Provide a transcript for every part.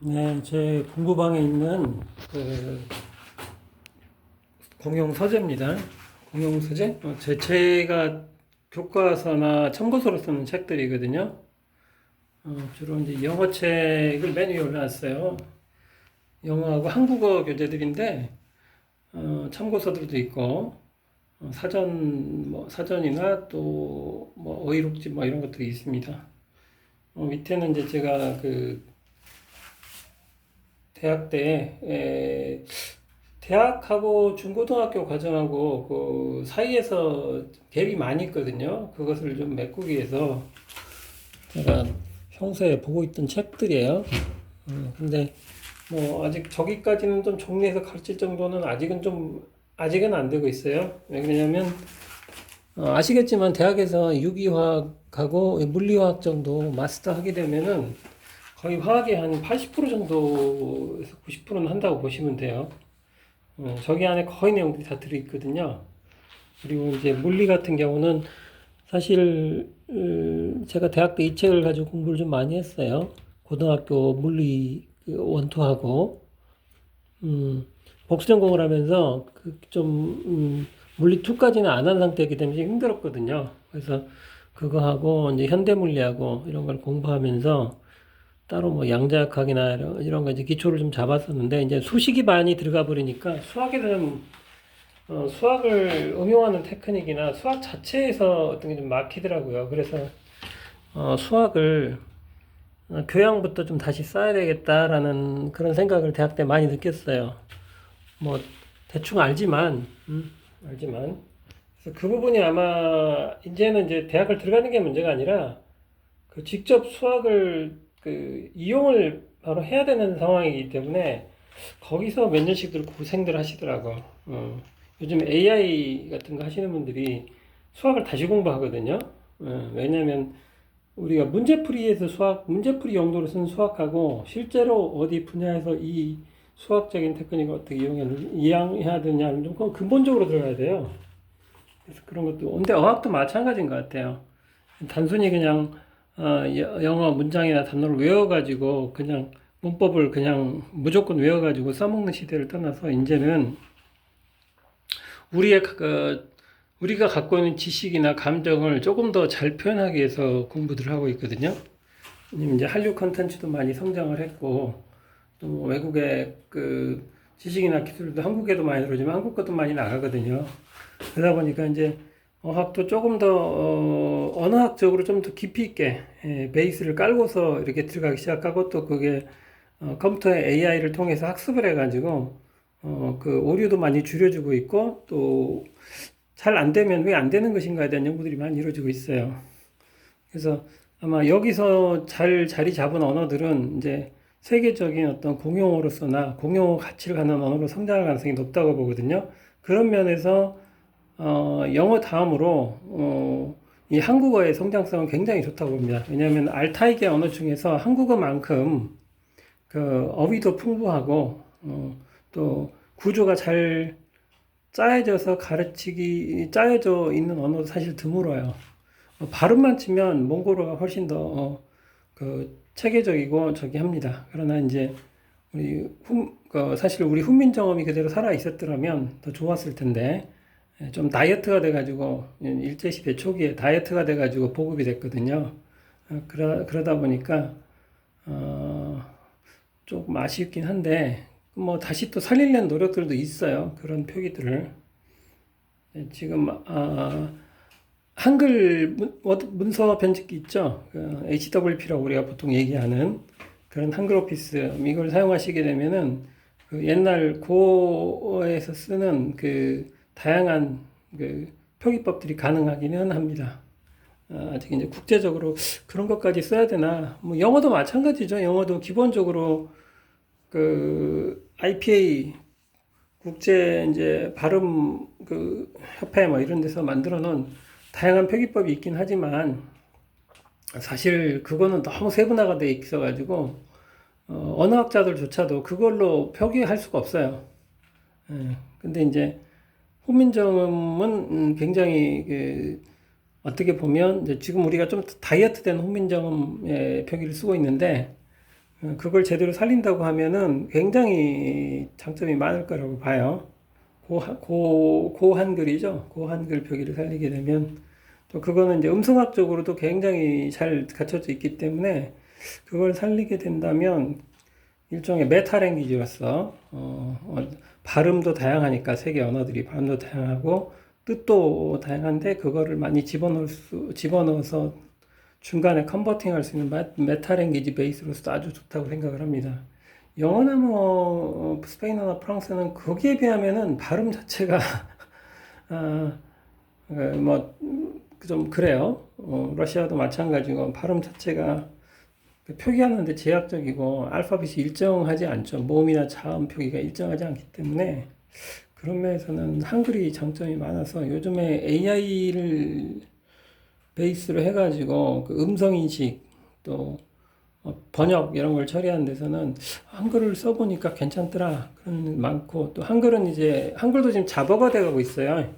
네, 제 공부방에 있는 공용 서재입니다. 공용 서재? 제가 교과서나 참고서로 쓰는 책들이거든요. 주로 이제 영어 책을 맨 위에 올려놨어요. 영어하고 한국어 교재들인데, 참고서들도 있고, 사전이나 또, 어휘록집 이런 것들이 있습니다. 밑에는 이제 제가 대학 때, 대학하고 중고등학교 과정하고 그 사이에서 갭이 많이 있거든요. 그것을 좀 메꾸기 위해서 제가 평소에 보고 있던 책들이에요. 근데 뭐 아직 저기까지는 좀 정리해서 가르칠 정도는 아직은 안 되고 있어요. 왜 그러냐면 아시겠지만 대학에서 유기화학하고 물리화학 정도 마스터 하게 되면은 거의 화학의 한 80% 정도에서 90%는 한다고 보시면 돼요. 저기 안에 거의 내용들이 다 들어있거든요. 그리고 이제 물리 같은 경우는 사실 제가 대학 때 이 책을 가지고 공부를 좀 많이 했어요. 고등학교 물리 원투하고 복수 전공을 하면서 물리 2까지는 안 한 상태이기 때문에 좀 힘들었거든요. 그래서 그거 하고 이제 현대 물리하고 이런 걸 공부하면서 따로 뭐 양자역학이나 이런 거 이제 기초를 좀 잡았었는데 이제 수식이 많이 들어가 버리니까 수학을 응용하는 테크닉이나 수학 자체에서 어떤 게 좀 막히더라고요. 그래서 수학을 교양부터 좀 다시 써야 되겠다라는 그런 생각을 대학 때 많이 느꼈어요. 뭐 대충 알지만 그래서 그 부분이 아마 이제는 이제 대학을 들어가는 게 문제가 아니라 그 직접 수학을 이용을 바로 해야 되는 상황이기 때문에 거기서 몇 년씩들 고생들 하시더라고. 요즘 AI 같은 거 하시는 분들이 수학을 다시 공부하거든요. 왜냐면 우리가 문제풀이 용도로 쓴 수학하고 실제로 어디 분야에서 이 수학적인 테크닉을 어떻게 이용해야 되냐는 좀 근본적으로 들어가야 돼요. 그래서 그런 것도, 근데 어학도 마찬가지인 것 같아요. 단순히 그냥 영어 문장이나 단어를 외워가지고 그냥 문법을 그냥 무조건 외워가지고 써먹는 시대를 떠나서 이제는 우리의 우리가 갖고 있는 지식이나 감정을 조금 더 잘 표현하기 위해서 공부들을 하고 있거든요. 이제 한류 컨텐츠도 많이 성장을 했고 또 외국의 지식이나 기술도 한국에도 많이 들어오지만 한국 것도 많이 나가거든요. 그러다 보니까 이제 어학도 조금 더 언어학적으로 좀 더 깊이 있게 베이스를 깔고서 이렇게 들어가기 시작하고 또 그게 컴퓨터의 AI를 통해서 학습을 해가지고 오류도 많이 줄여주고 있고 또 잘 안 되면 왜 안 되는 것인가에 대한 연구들이 많이 이루어지고 있어요. 그래서 아마 여기서 잘 자리 잡은 언어들은 이제 세계적인 어떤 공용어로서나 공용어 가치를 갖는 언어로 성장할 가능성이 높다고 보거든요. 그런 면에서 영어 다음으로 이 한국어의 성장성은 굉장히 좋다고 봅니다. 왜냐하면 알타이계 언어 중에서 한국어만큼 어휘도 풍부하고 또 구조가 잘 짜여져 있는 언어도 사실 드물어요. 발음만 치면 몽골어가 훨씬 더 체계적이고 저기 합니다. 그러나 이제 사실 우리 훈민정음이 그대로 살아 있었더라면 더 좋았을 텐데 좀 다이어트가 돼가지고 일제시대 초기에 다이어트가 돼가지고 보급이 됐거든요. 그러다 보니까 조금 아쉽긴 한데 뭐 다시 또 살리려는 노력들도 있어요. 그런 표기들을 지금 한글 문서 편집기 있죠. HWP라고 우리가 보통 얘기하는 그런 한글 오피스 이걸 사용하시게 되면은 옛날 고어에서 쓰는 다양한 표기법들이 가능하기는 합니다. 아직 이제 국제적으로 그런 것까지 써야 되나? 뭐 영어도 마찬가지죠. 영어도 기본적으로 IPA 국제 이제 발음 협회 뭐 이런 데서 만들어 놓은 다양한 표기법이 있긴 하지만 사실 그거는 너무 세분화가 돼 있어 가지고 언어학자들조차도 그걸로 표기할 수가 없어요. 근데 이제 훈민정음은 굉장히 어떻게 보면 이제 지금 우리가 좀 다이어트된 훈민정음의 표기를 쓰고 있는데 그걸 제대로 살린다고 하면은 굉장히 장점이 많을 거라고 봐요. 고한글이죠. 고한글 표기를 살리게 되면 또 그거는 이제 음성학적으로도 굉장히 잘 갖춰져 있기 때문에 그걸 살리게 된다면 일종의 메타 랭귀지로서 발음도 다양하니까 세계 언어들이 발음도 다양하고 뜻도 다양한데 그거를 많이 집어넣어서 중간에 컨버팅 할 수 있는 메타 랭귀지 베이스로서 아주 좋다고 생각을 합니다. 영어나 뭐 스페인어나 프랑스는 거기에 비하면은 발음 자체가 아, 뭐좀 그래요. 러시아도 마찬가지고 발음 자체가 표기하는데 제약적이고 알파벳이 일정하지 않죠. 모음이나 자음 표기가 일정하지 않기 때문에 그런 면에서는 한글이 장점이 많아서 요즘에 AI를 베이스로 해가지고 그 음성인식 또 번역 이런 걸 처리하는 데서는 한글을 써보니까 괜찮더라 그런 많고 또 한글은 이제 한글도 지금 자버가 돼가고 있어요.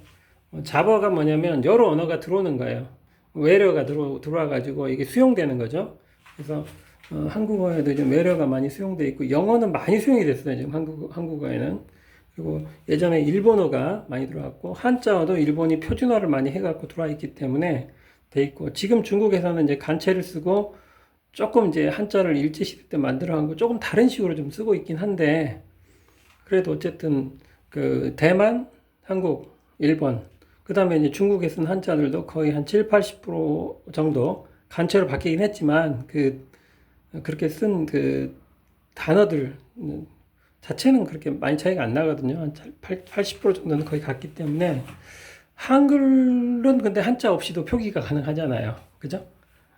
자버가 뭐냐면 여러 언어가 들어오는 거예요. 외래어가 들어와가지고 이게 수용되는 거죠. 그래서 한국어에도 좀 외래어가 많이 수용돼 있고 영어는 많이 수용이 됐어요. 지금 한국어에는. 그리고 예전에 일본어가 많이 들어왔고 한자어도 일본이 표준어를 많이 해갖고 들어와 있기 때문에 돼 있고 지금 중국에서는 이제 간체를 쓰고 조금 이제 한자를 일제시대 때 만들어간 거 조금 다른 식으로 좀 쓰고 있긴 한데 그래도 어쨌든 그 대만, 한국, 일본 그 다음에 이제 중국에 쓴 한자들도 거의 한 7, 80% 정도 간체로 바뀌긴 했지만 그렇게 쓴 그 단어들 자체는 그렇게 많이 차이가 안 나거든요. 한 80% 정도는 거의 같기 때문에 한글은 근데 한자 없이도 표기가 가능하잖아요. 그죠?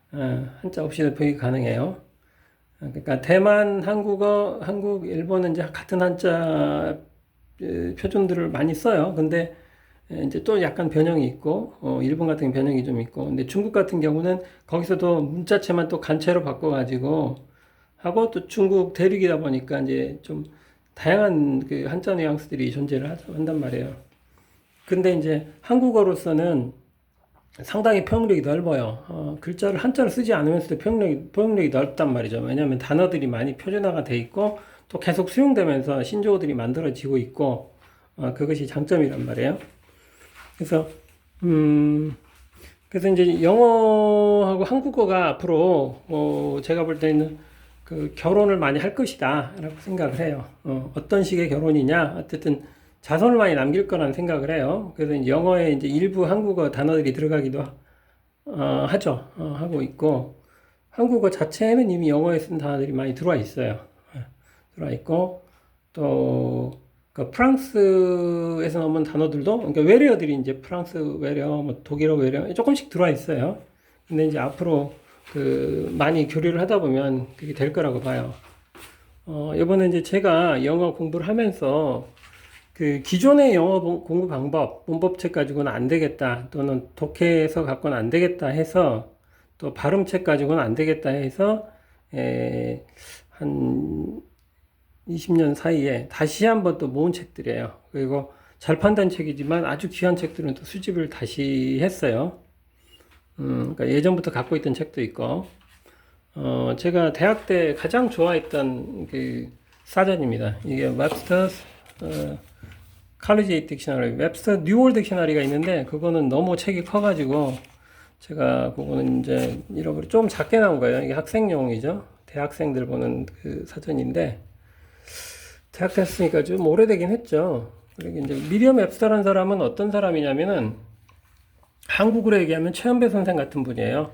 한자 없이도 표기 가능해요. 그러니까 대만, 한국어, 한국, 일본은 이제 같은 한자 표준들을 많이 써요. 근데 이제 또 약간 변형이 있고, 일본 같은 변형이 좀 있고, 근데 중국 같은 경우는 거기서도 문자체만 또 간체로 바꿔가지고 하고 또 중국 대륙이다 보니까 이제 좀 다양한 그 한자 뉘앙스들이 존재를 한단 말이에요. 근데 이제 한국어로서는 상당히 표현력이 넓어요. 글자를 한자를 쓰지 않으면서도 표현력이 넓단 말이죠. 왜냐하면 단어들이 많이 표준화가 돼 있고 또 계속 수용되면서 신조어들이 만들어지고 있고 그것이 장점이란 말이에요. 그래서 그래서 이제 영어하고 한국어가 앞으로 제가 볼 때는 그 결혼을 많이 할 것이다라고 생각을 해요. 어떤 식의 결혼이냐? 어쨌든 자손을 많이 남길 거라는 생각을 해요. 그래서 이제 영어에 이제 일부 한국어 단어들이 들어가기도 하죠. 하고 있고 한국어 자체에는 이미 영어에 쓴 단어들이 많이 들어와 있어요. 들어와 있고 또 그 프랑스에서 나온 단어들도 그러니까 외래어들이 이제 프랑스 외래어, 뭐 독일어 외래어 조금씩 들어와 있어요. 근데 이제 앞으로 그 많이 교류를 하다 보면 그게 될 거라고 봐요. 이번에 이제 제가 영어 공부를 하면서 그 기존의 영어 공부 방법, 문법책 가지고는 안 되겠다, 또는 독해에서 갖고는 안 되겠다 해서, 또 발음책 가지고는 안 되겠다 해서, 한 20년 사이에 다시 한번 또 모은 책들이에요. 그리고 잘 판단 책이지만 아주 귀한 책들은 또 수집을 다시 했어요. 그러니까 예전부터 갖고 있던 책도 있고, 제가 대학 때 가장 좋아했던 그 사전입니다. 이게 웹스터 칼리지 딕셔너리, 웹스터 뉴월 딕셔너리가 있는데 그거는 너무 책이 커가지고 제가 그거는 이제 잃어버려 좀 작게 나온 거예요. 이게 학생용이죠. 대학생들 보는 그 사전인데 대학 됐으니까 좀 오래되긴 했죠. 그리고 이제 미리엄 웹스터라는 사람은 어떤 사람이냐면은 한국으로 얘기하면 최연배 선생 같은 분이에요.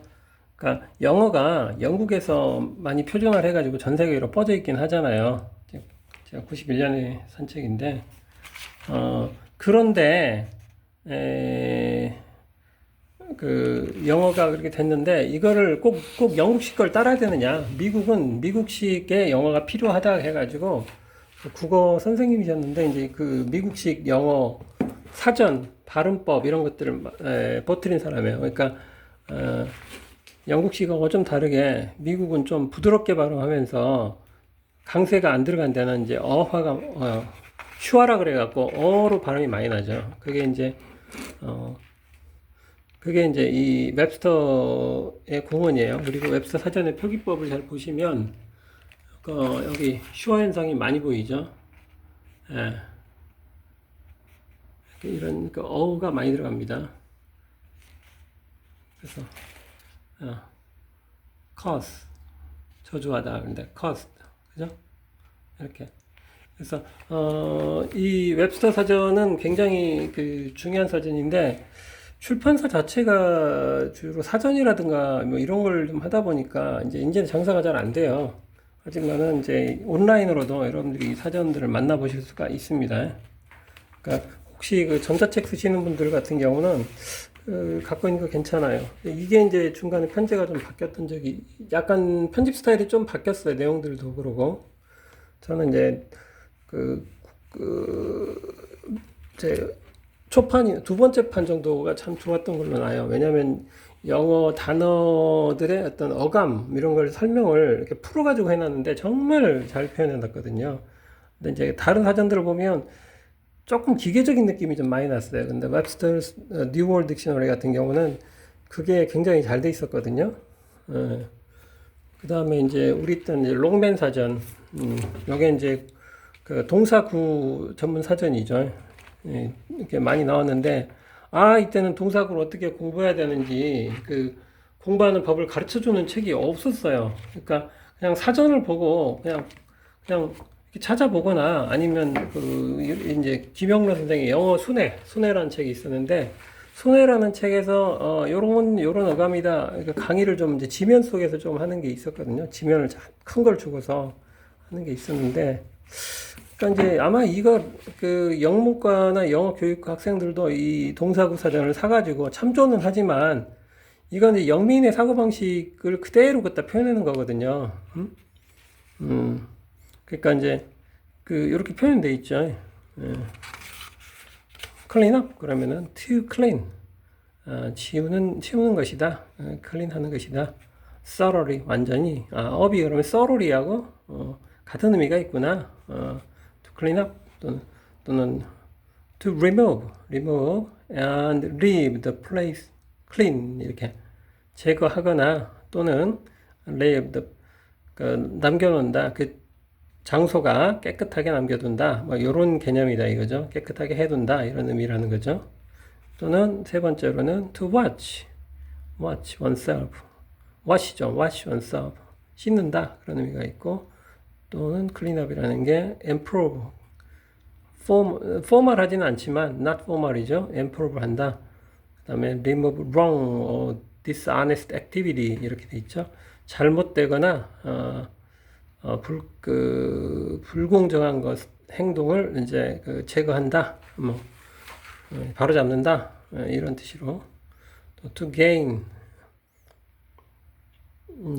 그러니까 영어가 영국에서 많이 표준화를 해가지고 전 세계로 뻗어 있긴 하잖아요. 제가 91년에 산 책인데, 그런데, 그, 영어가 그렇게 됐는데, 이거를 꼭 영국식 걸 따라야 되느냐. 미국은 미국식의 영어가 필요하다 해가지고, 국어 선생님이셨는데, 이제 그 미국식 영어 사전, 발음법, 이런 것들을 퍼뜨린 사람이에요. 그러니까, 영국식하고 좀 다르게 미국은 좀 부드럽게 발음하면서 강세가 안 들어간 데는 이제 슈아라 그래갖고 어로 발음이 많이 나죠. 그게 이제 이 웹스터의 공헌이에요. 그리고 웹스터 사전의 표기법을 잘 보시면 여기 슈어 현상이 많이 보이죠? 예. 이런 어가 많이 들어갑니다. 그래서 cause 저주하다 근데 caused 그죠? 이렇게 그래서 이 웹스터 사전은 굉장히 중요한 사전인데 출판사 자체가 주로 사전이라든가 뭐 이런 걸 좀 하다 보니까 이제 장사가 잘 안 돼요. 하지만은 이제 온라인으로도 여러분들이 사전들을 만나보실 수가 있습니다. 그러니까 혹시 전자책 쓰시는 분들 같은 경우는 갖고 있는 거 괜찮아요. 이게 이제 중간에 편제가 좀 바뀌었던 적이 약간 편집 스타일이 좀 바뀌었어요. 내용들도 그러고 저는 이제 제 초판이 두 번째 판 정도가 참 좋았던 걸로 나요. 왜냐하면 영어 단어들의 어떤 어감 이런 걸 설명을 이렇게 풀어가지고 해놨는데 정말 잘 표현해놨거든요. 근데 이제 다른 사전들을 보면 조금 기계적인 느낌이 좀 많이 났어요. 근데 웹스터's New World Dictionary 같은 경우는 그게 굉장히 잘 돼 있었거든요. 그 다음에 이제 우리 있던 롱맨 사전, 요게 이제 동사구 전문 사전이죠. 이렇게 많이 나왔는데, 이때는 동사구를 어떻게 공부해야 되는지, 공부하는 법을 가르쳐 주는 책이 없었어요. 그러니까 그냥 사전을 보고 그냥 이렇게 찾아보거나 아니면 이제 김영란 선생의 영어 순회라는 책이 있었는데, 순회라는 책에서 요런 어감이다. 그러니까 강의를 좀 이제 지면 속에서 좀 하는 게 있었거든요. 지면을 큰 걸 주고서 하는 게 있었는데, 그러니까 이제 아마 이거 영문과나 영어 교육 학생들도 이 동사구 사전을 사가지고 참조는 하지만 이건 이제 영민의 사고방식을 그대로 갖다 표현하는 거거든요. 그러니까 이제 이렇게 표현돼 있죠. clean up 그러면은 to clean 치우는 것이다. clean 하는 것이다. thoroughly 완전히 up이 그러면 thoroughly하고 같은 의미가 있구나. to clean up 또는 to remove and leave the place clean 이렇게 제거하거나 또는 leave the 남겨놓는다. 장소가 깨끗하게 남겨둔다. 뭐 이런 개념이다 이거죠. 깨끗하게 해둔다 이런 의미라는 거죠. 또는 세 번째로는 to watch oneself. wash죠. wash oneself. 씻는다 그런 의미가 있고 또는 clean up이라는 게 improve. formal하지는 않지만 not formal이죠. improve 한다. 그 다음에 remove wrong or dishonest activity 이렇게 돼 있죠. 잘못되거나 불공정한 행동을 이제 제거한다, 바로 잡는다, 이런 뜻으로. 또 to gain,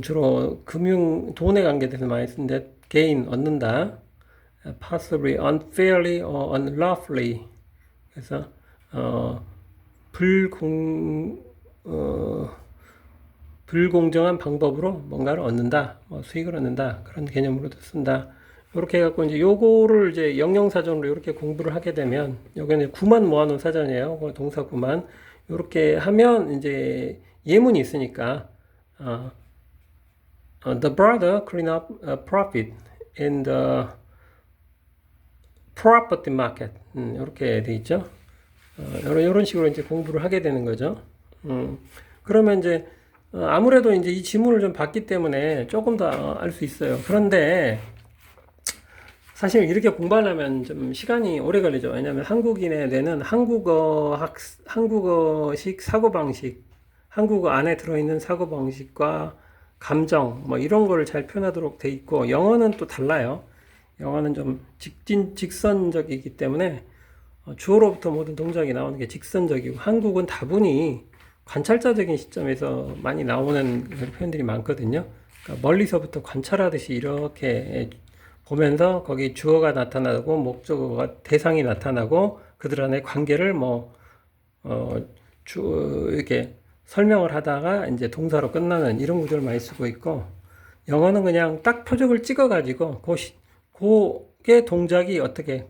주로 돈에 관계돼서 많이 쓰는데, gain, 얻는다. possibly, unfairly, or unlawfully. 그래서, 불공정한 방법으로 뭔가를 얻는다, 수익을 얻는다, 그런 개념으로도 쓴다. 이렇게 해갖고 이제 요거를 이제 영영사전으로 이렇게 공부를 하게 되면, 요거는 9만 모아놓은 사전이에요. 동사 9만. 이렇게 하면 이제 예문이 있으니까, the brother clean up profit in the property market. 이렇게 돼 있죠. 이런 식으로 이제 공부를 하게 되는 거죠. 그러면 이제 아무래도 이제 이 지문을 좀 봤기 때문에 조금 더 알 수 있어요. 그런데 사실 이렇게 공부하려면 좀 시간이 오래 걸리죠. 왜냐하면 한국인의 뇌는 한국어식 사고방식, 한국어 안에 들어있는 사고방식과 감정, 이런 거를 잘 표현하도록 돼 있고, 영어는 또 달라요. 영어는 좀 직선적이기 때문에 주어로부터 모든 동작이 나오는 게 직선적이고, 한국은 다분히 관찰자적인 시점에서 많이 나오는 표현들이 많거든요. 그러니까 멀리서부터 관찰하듯이 이렇게 보면서 거기 주어가 나타나고 목적어가 대상이 나타나고 그들 안의 관계를 이렇게 설명을 하다가 이제 동사로 끝나는 이런 구조를 많이 쓰고 있고, 영어는 그냥 딱 표적을 찍어가지고 그게 동작이 어떻게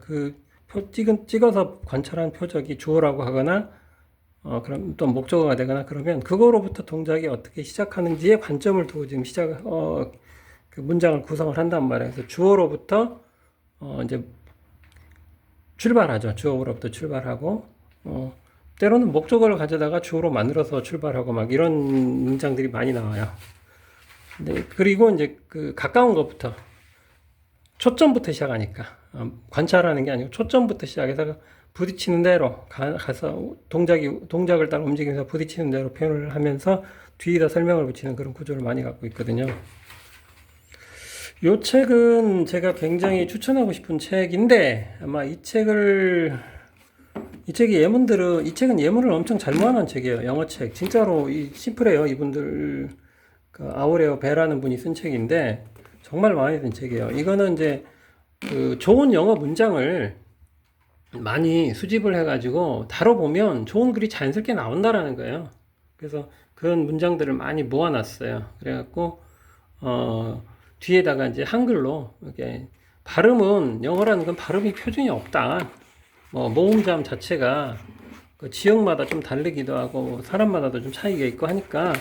찍어서 관찰한 표적이 주어라고 하거나 그럼 또 목적어가 되거나 그러면 그거로부터 동작이 어떻게 시작하는지에 관점을 두고 지금 그 문장을 구성을 한단 말이에요. 그래서 주어로부터 이제 출발하죠. 주어로부터 출발하고 때로는 목적어를 가져다가 주어로 만들어서 출발하고 막 이런 문장들이 많이 나와요. 네, 그리고 이제 그 가까운 것부터 초점부터 시작하니까 관찰하는 게 아니고 초점부터 시작해서 부딪히는 대로 가서 동작을 따라 움직이면서 부딪히는 대로 표현을 하면서 뒤에다 설명을 붙이는 그런 구조를 많이 갖고 있거든요. 이 책은 제가 굉장히 추천하고 싶은 책인데 아마 이 책은 예문을 엄청 잘 모아놓은 책이에요. 영어 책. 진짜로 심플해요. 이분들 그 아우레오 베라는 분이 쓴 책인데 정말 마음에 든 책이에요. 이거는 이제 그 좋은 영어 문장을 많이 수집을 해가지고 다뤄보면 좋은 글이 자연스럽게 나온다라는 거예요. 그래서 그런 문장들을 많이 모아놨어요. 그래갖고 뒤에다가 이제 한글로 이렇게 발음은 영어라는 건 발음이 표준이 없다. 모음자음 자체가 그 지역마다 좀 다르기도 하고 사람마다도 좀 차이가 있고 하니까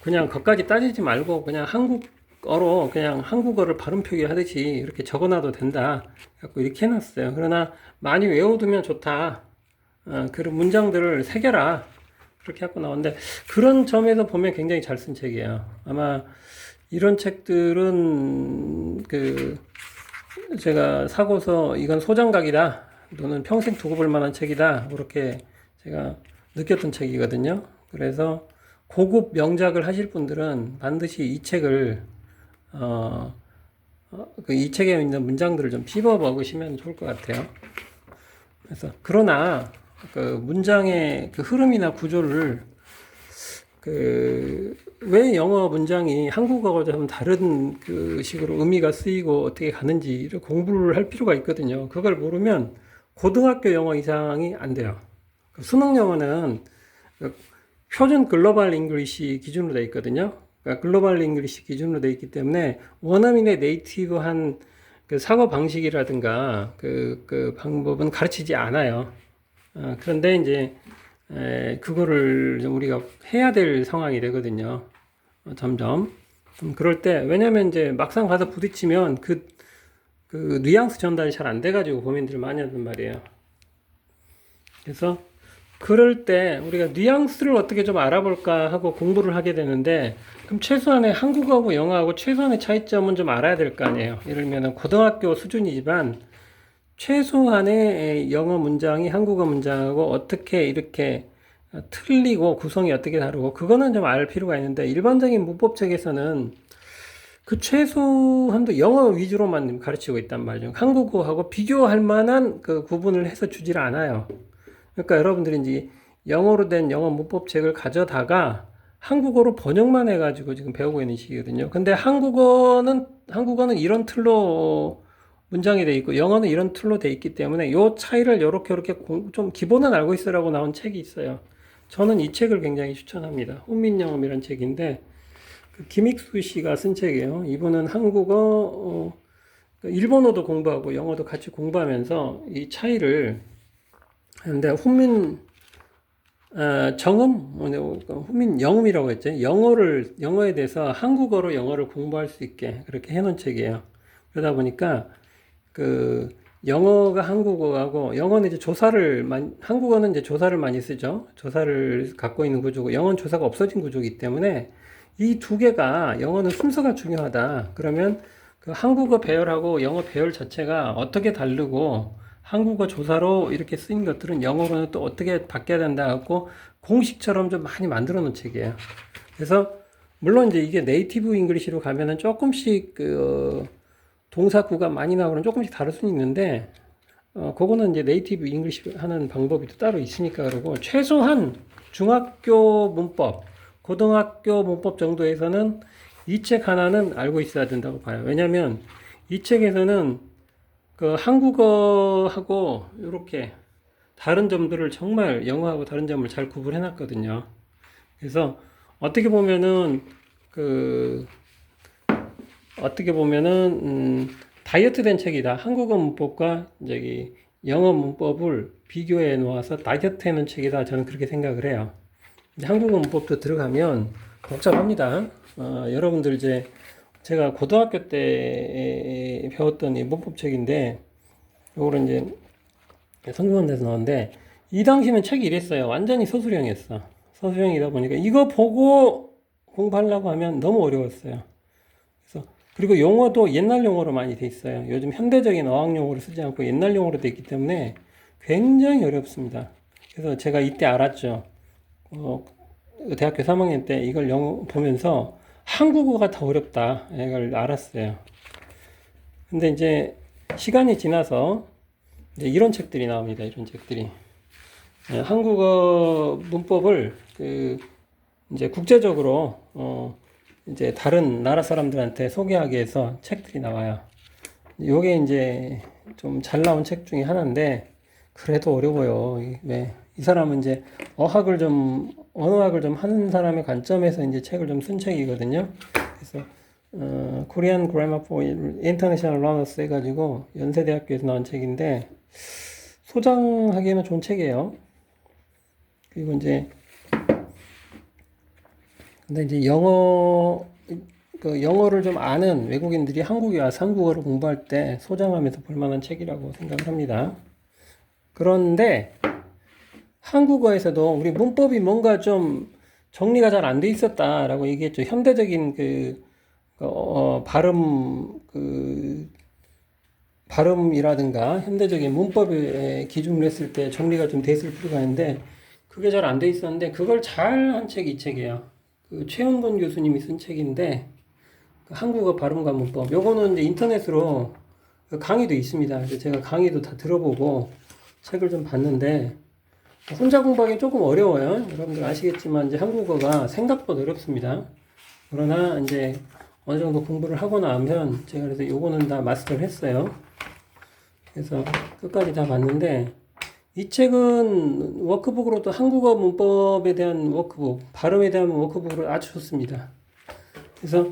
그냥 그것까지 따지지 말고 그냥 한국어를 발음 표기하듯이 이렇게 적어놔도 된다. 갖고 이렇게 해놨어요. 그러나 많이 외워두면 좋다. 그런 문장들을 새겨라. 그렇게 갖고 나오는데 그런 점에서 보면 굉장히 잘 쓴 책이에요. 아마 이런 책들은 제가 사고서 이건 소장각이다. 또는 평생 두고 볼 만한 책이다. 그렇게 제가 느꼈던 책이거든요. 그래서 고급 명작을 하실 분들은 반드시 이 책을 이 책에 있는 문장들을 좀 씹어 먹으시면 좋을 것 같아요. 그래서 그러나 그 문장의 그 흐름이나 구조를 왜 영어 문장이 한국어와 좀 다른 그 식으로 의미가 쓰이고 어떻게 가는지를 공부를 할 필요가 있거든요. 그걸 모르면 고등학교 영어 이상이 안 돼요. 수능 영어는 표준 글로벌 잉글리시 기준으로 되어 있거든요. 그러니까 글로벌 잉글리시 기준으로 되어 있기 때문에 원어민의 네이티브한 그 사고 방식이라든가 그 방법은 가르치지 않아요. 그런데 이제 그거를 우리가 해야 될 상황이 되거든요. 점점. 그럴 때, 왜냐면 이제 막상 가서 부딪히면 그 뉘앙스 전달이 잘 안 돼가지고 고민들을 많이 한단 말이에요. 그래서 그럴 때 우리가 뉘앙스를 어떻게 좀 알아볼까 하고 공부를 하게 되는데 그럼 최소한의 한국어하고 영어하고 최소한의 차이점은 좀 알아야 될 거 아니에요. 예를 들면 고등학교 수준이지만 최소한의 영어 문장이 한국어 문장하고 어떻게 이렇게 틀리고 구성이 어떻게 다르고 그거는 좀 알 필요가 있는데 일반적인 문법책에서는 그 최소한도 영어 위주로만 가르치고 있단 말이죠. 한국어하고 비교할 만한 그 구분을 해서 주질 않아요. 그러니까 여러분들이 이제 영어로 된 영어 문법책을 가져다가 한국어로 번역만 해가지고 지금 배우고 있는 시기거든요. 근데 한국어는 이런 틀로 문장이 돼 있고 영어는 이런 틀로 돼 있기 때문에 요 차이를 요렇게 좀 기본은 알고 있으라고 나온 책이 있어요. 저는 이 책을 굉장히 추천합니다. 훈민영음이라는 책인데 김익수 씨가 쓴 책이에요. 이분은 한국어, 일본어도 공부하고 영어도 같이 공부하면서 이 차이를 하는데 훈민 영음이라고 했죠. 영어에 대해서 한국어로 영어를 공부할 수 있게 그렇게 해놓은 책이에요. 그러다 보니까 영어가 한국어하고 영어는 이제 한국어는 이제 조사를 많이 쓰죠. 조사를 갖고 있는 구조고 영어는 조사가 없어진 구조이기 때문에 이 두 개가 영어는 순서가 중요하다. 그러면 그 한국어 배열하고 영어 배열 자체가 어떻게 다르고 한국어 조사로 이렇게 쓰인 것들은 영어로는 또 어떻게 바뀌어야 된다 하고 공식처럼 좀 많이 만들어 놓은 책이에요. 그래서 물론 이제 이게 네이티브 잉글리시로 가면은 조금씩 동사구가 많이 나오는 조금씩 다를 수는 있는데 그거는 이제 네이티브 잉글리시 하는 방법이 또 따로 있으니까 그러고 최소한 중학교 문법, 고등학교 문법 정도에서는 이 책 하나는 알고 있어야 된다고 봐요. 왜냐하면 이 책에서는 그 한국어하고 이렇게 다른 점들을 정말 영어하고 다른 점을 잘 구분해 놨거든요. 그래서 어떻게 보면은 다이어트 된 책이다. 한국어 문법과 저기 영어 문법을 비교해 놓아서 다이어트 해놓은 책이다. 저는 그렇게 생각을 해요. 한국어 문법도 들어가면 복잡합니다. 여러분들 이제 제가 고등학교 때 배웠던 이 문법책인데, 요거를 이제 성균관대에서 나왔는데, 이 당시는 책이 이랬어요. 완전히 서술형이었어. 서술형이다 보니까 이거 보고 공부하려고 하면 너무 어려웠어요. 그래서 그리고 용어도 옛날 용어로 많이 돼 있어요. 요즘 현대적인 어학 용어를 쓰지 않고 옛날 용어로 돼 있기 때문에 굉장히 어렵습니다. 그래서 제가 이때 알았죠. 대학교 3학년 때 이걸 영어 보면서 한국어가 더 어렵다. 이걸 알았어요. 근데 이제 시간이 지나서 이제 이런 책들이 나옵니다. 이런 책들이. 한국어 문법을 이제 국제적으로 이제 다른 나라 사람들한테 소개하기 위해서 책들이 나와요. 요게 이제 좀 잘 나온 책 중에 하나인데 그래도 어려워요. 왜? 이 사람은 이제 언어학을 좀 하는 사람의 관점에서 이제 책을 좀 쓴 책이거든요. 그래서 Korean Grammar for International Learners 해가지고 연세대학교에서 나온 책인데 소장하기에는 좋은 책이에요. 그리고 이제 근데 이제 영어를 좀 아는 외국인들이 한국에 와서 한국어를 공부할 때 소장하면서 볼 만한 책이라고 생각을 합니다. 그런데 한국어에서도 우리 문법이 뭔가 좀 정리가 잘 안 돼 있었다라고 얘기했죠. 현대적인 발음이라든가 현대적인 문법의 기준을 했을 때 정리가 좀 돼 있을 필요가 있는데 그게 잘 안 돼 있었는데 그걸 잘 한 책이 이 책이에요. 최은건 교수님이 쓴 책인데 한국어 발음과 문법. 요거는 이제 인터넷으로 강의도 있습니다. 그래서 제가 강의도 다 들어보고 책을 좀 봤는데 혼자 공부하기 조금 어려워요. 여러분들 아시겠지만 이제 한국어가 생각보다 어렵습니다. 그러나 이제 어느 정도 공부를 하고 나면 제가 그래서 요거는 다 마스터를 했어요. 그래서 끝까지 다 봤는데 이 책은 워크북으로도 한국어 문법에 대한 워크북, 발음에 대한 워크북으로 아주 좋습니다. 그래서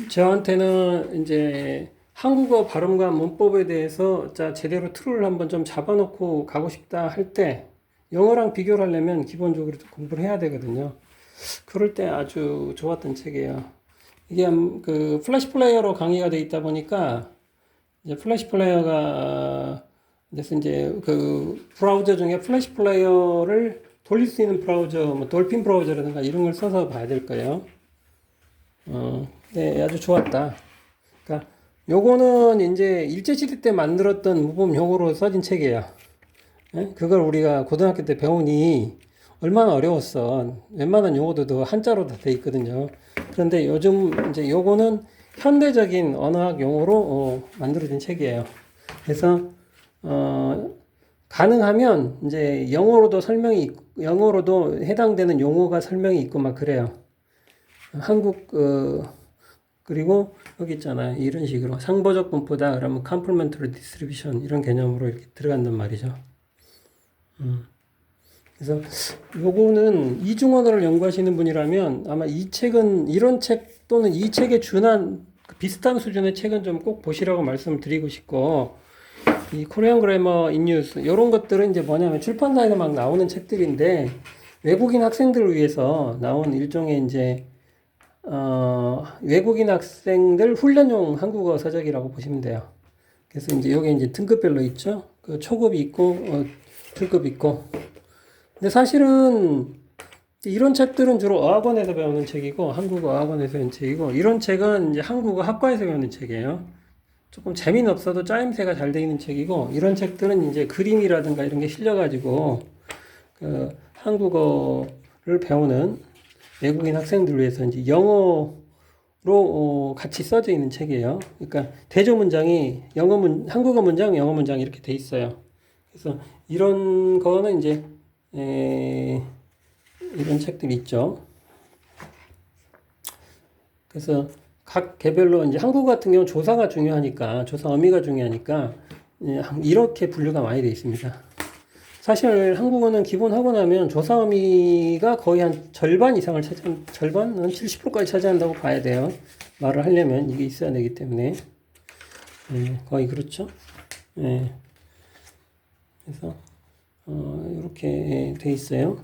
저한테는 이제 한국어 발음과 문법에 대해서 제대로 틀을 한번 좀 잡아놓고 가고 싶다 할 때 영어랑 비교를 하려면 기본적으로 공부를 해야 되거든요. 그럴 때 아주 좋았던 책이에요. 이게 플래시 플레이어로 강의가 돼 있다 보니까 이제 플래시 플레이어가 그래서 이제 브라우저 중에 플래시 플레이어를 돌릴 수 있는 브라우저, 뭐 돌핀 브라우저라든가 이런 걸 써서 봐야 될 거예요. 네, 아주 좋았다. 그러니까 요거는 이제 일제시대 때 만들었던 모범 용어로 써진 책이에요. 네? 그걸 우리가 고등학교 때 배우니 얼마나 어려웠어. 웬만한 용어도 한자로 다 돼 있거든요. 그런데 요즘 이제 요거는 현대적인 언어학 용어로 만들어진 책이에요. 그래서 가능하면 이제 영어로도 해당되는 용어가 설명이 있고 막 그래요. 그리고 여기 있잖아요. 이런 식으로 상보적 분포다. 그러면 complementary distribution 이런 개념으로 이렇게 들어간단 말이죠. 그래서 요거는 이중언어를 연구하시는 분이라면 아마 이 책은 이런 책 또는 이 책에 준한 비슷한 수준의 책은 좀 꼭 보시라고 말씀드리고 싶고 이 코리안 그래머 인 뉴스 이런 것들은 이제 뭐냐면 출판사에서 막 나오는 책들인데 외국인 학생들을 위해서 나온 일종의 이제 외국인 학생들 훈련용 한국어 서적이라고 보시면 돼요. 그래서 이제 요게 이제 등급별로 있죠. 초급이 있고 등급 있고. 근데 사실은 이런 책들은 주로 어학원에서 배우는 책이고 한국어 어학원에서 배우는 책이고 이런 책은 이제 한국어 학과에서 배우는 책이에요. 조금 재미는 없어도 짜임새가 잘 되어 있는 책이고 이런 책들은 이제 그림이라든가 이런 게 실려가지고 한국어를 배우는 외국인 학생들을 위해서 이제 영어로 같이 써져 있는 책이에요. 그러니까 대조 문장이 한국어 문장, 영어 문장 이렇게 돼 있어요. 그래서 이런 거는 이제 이런 책들이 있죠. 그래서 각 개별로 이제 한국어 같은 경우는 조사가 중요하니까 조사 어미가 중요하니까 이렇게 분류가 많이 되어 있습니다. 사실 한국어는 기본 하고 나면 조사 어미가 거의 한 절반 이상을 절반은 70%까지 차지한다고 봐야 돼요. 말을 하려면 이게 있어야 되기 때문에 거의 그렇죠. 그래서 이렇게 돼 있어요.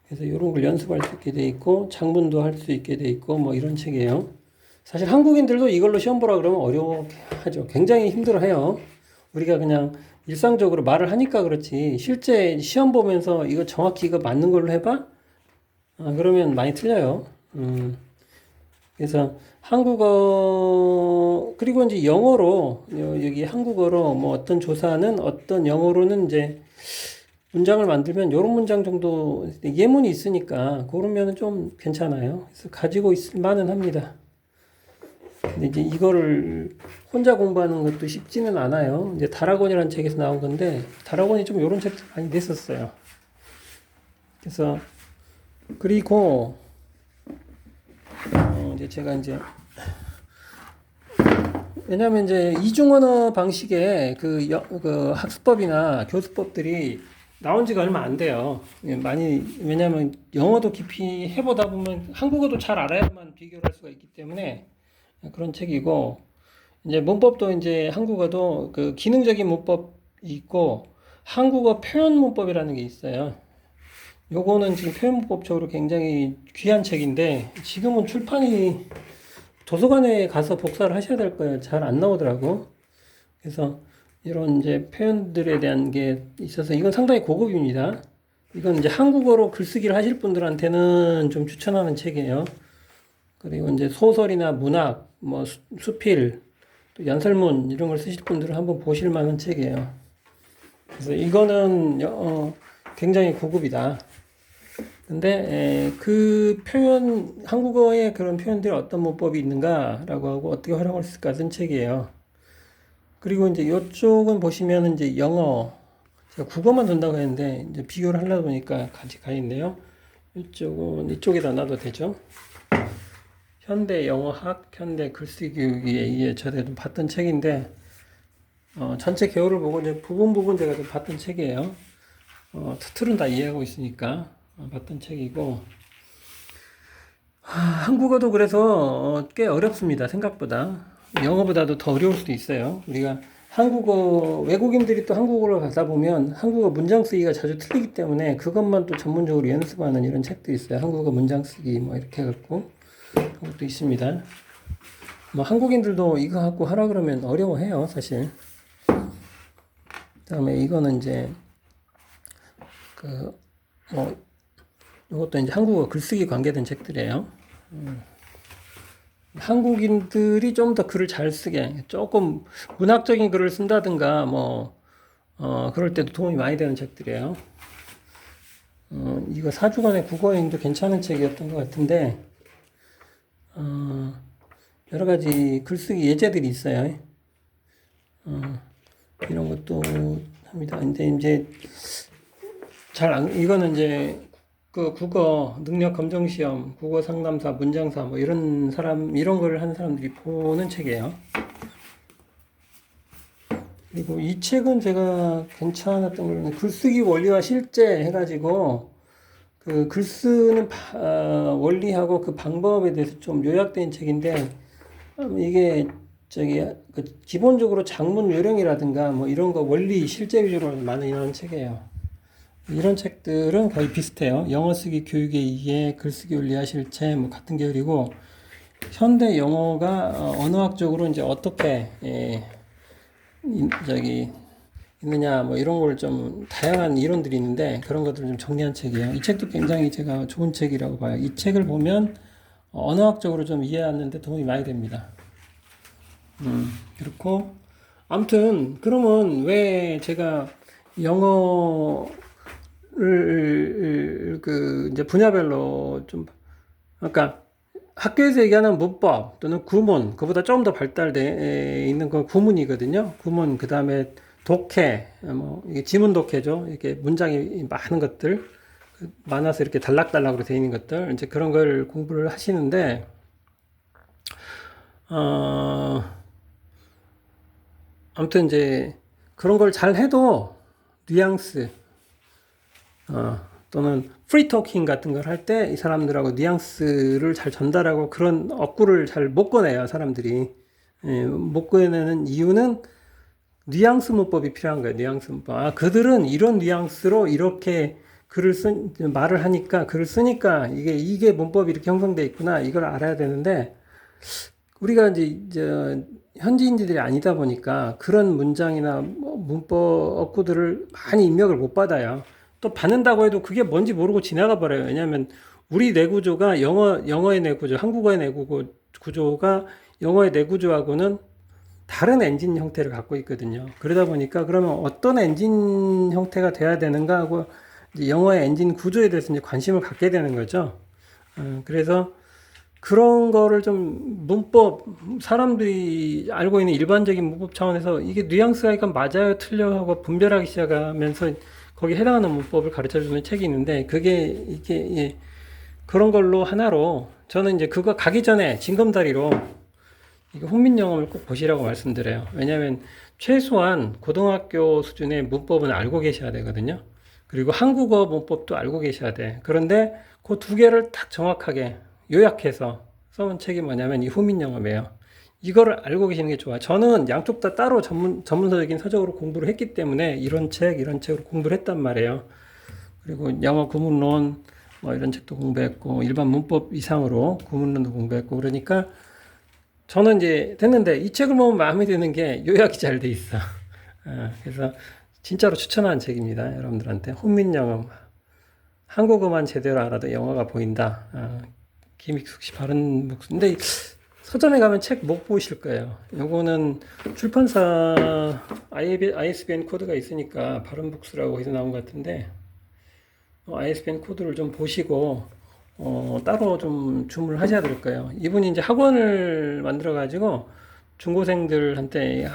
그래서 이런 걸 연습할 수 있게 돼 있고 장문도 할 수 있게 돼 있고 뭐 이런 책이에요. 사실 한국인들도 이걸로 시험 보라 그러면 어려워하죠. 굉장히 힘들어해요. 우리가 그냥 일상적으로 말을 하니까 그렇지 실제 시험 보면서 이거 정확히 이거 맞는 걸로 해봐? 그러면 많이 틀려요. 그래서 한국어 그리고 이제 영어로 여기 한국어로 뭐 어떤 조사는 어떤 영어로는 이제 문장을 만들면 이런 문장 정도 예문이 있으니까 그러면은 좀 괜찮아요. 그래서 가지고 있을 만은 합니다. 근데 이제 이거를 혼자 공부하는 것도 쉽지는 않아요. 이제 다락원이라는 책에서 나온 건데 다락원이 좀 이런 책들 많이 냈었어요. 그래서 그리고 이제 제가 이제 왜냐면 이제 이중언어 방식의 그 학습법이나 교수법들이 나온 지가 얼마 안 돼요. 예, 많이, 왜냐면 영어도 깊이 해보다 보면 한국어도 잘 알아야만 비교를 할 수가 있기 때문에 그런 책이고, 이제 문법도 이제 한국어도 그 기능적인 문법이 있고, 한국어 표현 문법이라는 게 있어요. 요거는 지금 표현 문법적으로 굉장히 귀한 책인데, 지금은 출판이 도서관에 가서 복사를 하셔야 될 거예요. 잘 안 나오더라고. 그래서 이런 이제 표현들에 대한 게 있어서 이건 상당히 고급입니다. 이건 이제 한국어로 글쓰기를 하실 분들한테는 좀 추천하는 책이에요. 그리고 이제 소설이나 문학, 뭐 수필, 또 연설문 이런 걸 쓰실 분들은 한번 보실 만한 책이에요. 그래서 이거는 굉장히 고급이다. 근데 그 표현 한국어의 그런 표현들이 어떤 문법이 있는가라고 하고 어떻게 활용할 수 있을까 쓴 책이에요. 그리고 이제 이쪽은 보시면 이제 영어 제가 국어만 둔다고 했는데 이제 비교를 하려다 보니까 같이 가 있네요. 이쪽은 이쪽에다 놔도 되죠. 현대 영어학, 현대 글쓰기 교육에 의해 제가 좀 봤던 책인데 전체 개요를 보고 이제 부분 제가 좀 봤던 책이에요. 틀은 다 이해하고 있으니까 봤던 책이고 한국어도 그래서 꽤 어렵습니다. 생각보다 영어보다도 더 어려울 수도 있어요. 우리가 한국어 외국인들이 또 한국어를 가다 보면 한국어 문장 쓰기가 자주 틀리기 때문에 그것만 또 전문적으로 연습하는 이런 책도 있어요. 한국어 문장 쓰기 뭐 이렇게 해갖고 그런 것도 있습니다. 뭐 한국인들도 이거 갖고 하라 그러면 어려워해요, 사실. 그다음에 이거는 이제 이것도 이제 한국어 글쓰기 관계된 책들이에요. 한국인들이 좀 더 글을 잘 쓰게, 조금 문학적인 글을 쓴다든가, 그럴 때도 도움이 많이 되는 책들이에요. 이거 사주간의 국어여행도 괜찮은 책이었던 것 같은데, 여러 가지 글쓰기 예제들이 있어요. 이런 것도 합니다. 근데 이제 이거는 이제 그 국어 능력 검정 시험, 국어 상담사, 문장사 뭐 이런 걸 한 사람들이 보는 책이에요. 그리고 이 책은 제가 괜찮았던 거는 글쓰기 원리와 실제 해가지고 그 글 쓰는 원리하고 그 방법에 대해서 좀 요약된 책인데 이게 기본적으로 작문 요령이라든가 뭐 이런 거 원리 실제 위주로 많이 나오는 책이에요. 이런 책들은 거의 비슷해요. 영어 쓰기 교육에 의해 글쓰기 원리와 실체 뭐 같은 계열이고 현대 영어가 언어학적으로 이제 어떻게 있느냐 뭐 이런 걸 좀 다양한 이론들이 있는데 그런 것들을 좀 정리한 책이에요. 이 책도 굉장히 제가 좋은 책이라고 봐요. 이 책을 보면 언어학적으로 좀 이해하는데 도움이 많이 됩니다. 그렇고 아무튼 그러면 왜 제가 영어를 이제 분야별로 좀 그러니까 학교에서 얘기하는 문법 또는 구문 그보다 조금 더 발달돼 있는 건 구문이거든요. 구문 그다음에 독해 뭐 이게 지문 독해죠. 이렇게 문장이 많은 것들 많아서 이렇게 단락단락으로 되어 있는 것들 이제 그런 걸 공부를 하시는데 아무튼 이제 그런 걸 잘 해도 뉘앙스 또는 프리 토킹 같은 걸 할 때 이 사람들하고 뉘앙스를 잘 전달하고 그런 어구를 잘 못 꺼내요, 사람들이. 못 꺼내는 이유는 뉘앙스 문법이 필요한 거예요, 뉘앙스 문법. 그들은 이런 뉘앙스로 이렇게 말을 하니까, 글을 쓰니까 이게 문법이 이렇게 형성되어 있구나, 이걸 알아야 되는데, 우리가 이제 현지인들이 아니다 보니까 그런 문장이나 뭐 문법 어구들을 많이 입력을 못 받아요. 또 받는다고 해도 그게 뭔지 모르고 지나가 버려요. 왜냐하면 우리 내구조가 영어의 내구조, 한국어의 내구조가 영어의 내구조하고는 다른 엔진 형태를 갖고 있거든요. 그러다 보니까 그러면 어떤 엔진 형태가 돼야 되는가 하고 이제 영어의 엔진 구조에 대해서 이제 관심을 갖게 되는 거죠. 그래서 그런 거를 좀 문법, 사람들이 알고 있는 일반적인 문법 차원에서 이게 뉘앙스가 이건 맞아요, 틀려 하고 분별하기 시작하면서 거기에 해당하는 문법을 가르쳐 주는 책이 있는데 그게 이게 예, 그런 걸로 하나로 저는 이제 그거 가기 전에 징검다리로 이거 훈민영어를 꼭 보시라고 말씀드려요. 왜냐하면 최소한 고등학교 수준의 문법은 알고 계셔야 되거든요. 그리고 한국어 문법도 알고 계셔야 돼. 그런데 그 두 개를 딱 정확하게 요약해서 써온 책이 뭐냐면 이 훈민영어예요. 이거를 알고 계시는 게 좋아요. 저는 양쪽 다 따로 전문서적인 서적으로 공부를 했기 때문에 이런 책으로 공부를 했단 말이에요. 그리고 영어 구문론 뭐 이런 책도 공부했고 일반 문법 이상으로 구문론도 공부했고 그러니까 저는 이제 됐는데 이 책을 보면 마음에 드는 게 요약이 잘 돼 있어. 그래서 진짜로 추천하는 책입니다. 여러분들한테 훈민영어 한국어만 제대로 알아도 영어가 보인다. 김익숙 씨 바른 목소. 근데 서점에 가면 책 못 보실 거예요. 요거는 출판사 ISBN 코드가 있으니까 바른 북스라고 해서 나온 것 같은데 ISBN 코드를 좀 보시고 따로 좀 주문을 하셔야 될 거예요. 이분이 이제 학원을 만들어 가지고 중고생들한테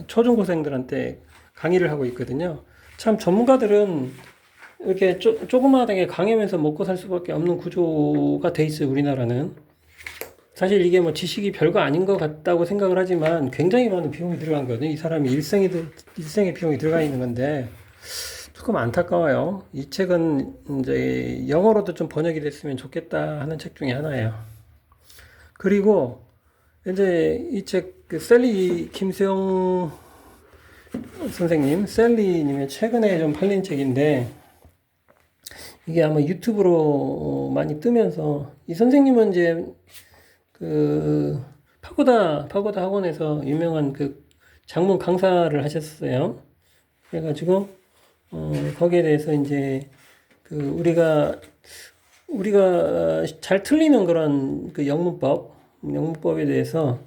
초중고생들한테 강의를 하고 있거든요. 참 전문가들은 이렇게 조그마하게 강의하면서 먹고 살 수밖에 없는 구조가 돼 있어요, 우리나라는. 사실 이게 뭐 지식이 별거 아닌 것 같다고 생각을 하지만 굉장히 많은 비용이 들어간 거거든요. 이 사람이 일생의 비용이 들어가 있는 건데 조금 안타까워요. 이 책은 이제 영어로도 좀 번역이 됐으면 좋겠다 하는 책 중에 하나예요. 그리고 이제 이 책, 그 셀리 김수영 선생님, 셀리님의 최근에 좀 팔린 책인데 이게 아마 유튜브로 많이 뜨면서 이 선생님은 이제 그 파고다 학원에서 유명한 그 장문 강사를 하셨어요. 그래가지고 거기에 대해서 이제 그 우리가 잘 틀리는 그런 그 영문법에 대해서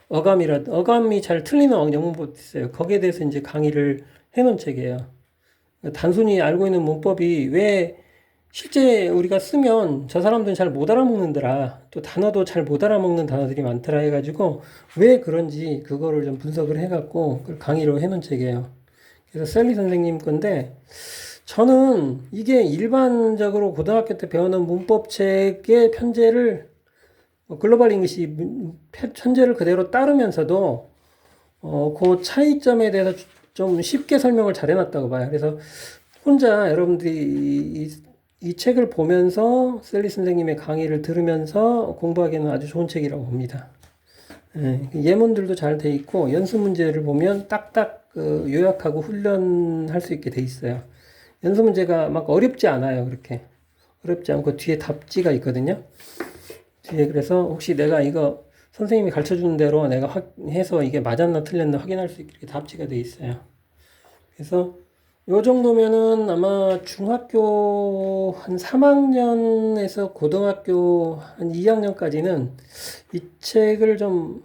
어감이 잘 틀리는 영문법도 있어요. 거기에 대해서 이제 강의를 해놓은 책이에요. 단순히 알고 있는 문법이 왜 실제 우리가 쓰면 저 사람들은 잘 못 알아먹는더라. 또 단어도 잘 못 알아먹는 단어들이 많더라 해가지고 왜 그런지 그거를 좀 분석을 해갖고 그걸 강의로 해놓은 책이에요. 그래서 셀리 선생님 건데 저는 이게 일반적으로 고등학교 때 배우는 문법책의 편제를 글로벌 잉글리시 편제를 그대로 따르면서도 그 차이점에 대해서 좀 쉽게 설명을 잘 해놨다고 봐요. 그래서 혼자 여러분들이 이 책을 보면서 셀리 선생님의 강의를 들으면서 공부하기에는 아주 좋은 책이라고 봅니다. 예문들도 잘 돼 있고 연습 문제를 보면 딱딱 요약하고 훈련할 수 있게 돼 있어요. 연습 문제가 막 어렵지 않아요. 그렇게 어렵지 않고 뒤에 답지가 있거든요. 뒤에 그래서 혹시 내가 이거 선생님이 가르쳐 주는 대로 내가 해서 이게 맞았나 틀렸나 확인할 수 있게 답지가 돼 있어요. 그래서 요 정도면은 아마 중학교 한 3학년에서 고등학교 한 2학년까지는 이 책을 좀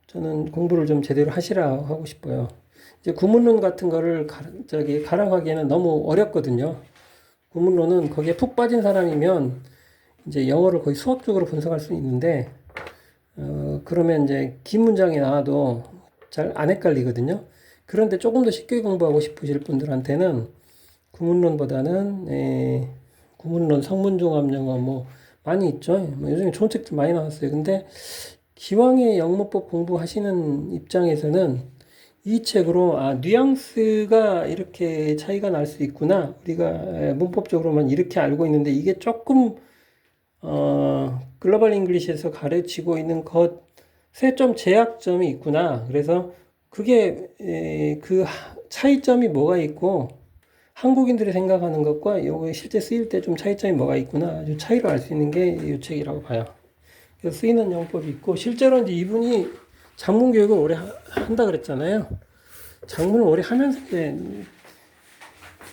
저는 공부를 좀 제대로 하시라 하고 싶어요. 이제 구문론 같은 거를 가락하기에는 너무 어렵거든요. 구문론은 거기에 푹 빠진 사람이면 이제 영어를 거의 수학적으로 분석할 수 있는데, 그러면 이제 긴 문장이 나와도 잘 안 헷갈리거든요. 그런데 조금 더 쉽게 공부하고 싶으실 분들한테는 구문론보다는 구문론, 성문종합영어 뭐 많이 있죠. 뭐 요즘에 좋은 책들 많이 나왔어요. 근데 기왕에 영문법 공부하시는 입장에서는 이 책으로 뉘앙스가 이렇게 차이가 날 수 있구나. 우리가 문법적으로만 이렇게 알고 있는데 이게 조금 글로벌 잉글리시에서 가르치고 있는 것에 좀 제약점이 있구나. 그래서 그게 그 차이점이 뭐가 있고 한국인들이 생각하는 것과 요거 실제 쓰일 때 좀 차이점이 뭐가 있구나. 아주 차이를 알 수 있는 게 이 책이라고 봐요. 그래서 쓰이는 영법이 있고, 실제로 이제 이분이 장문 교육을 오래 한다 그랬잖아요. 장문을 오래 하면서 이제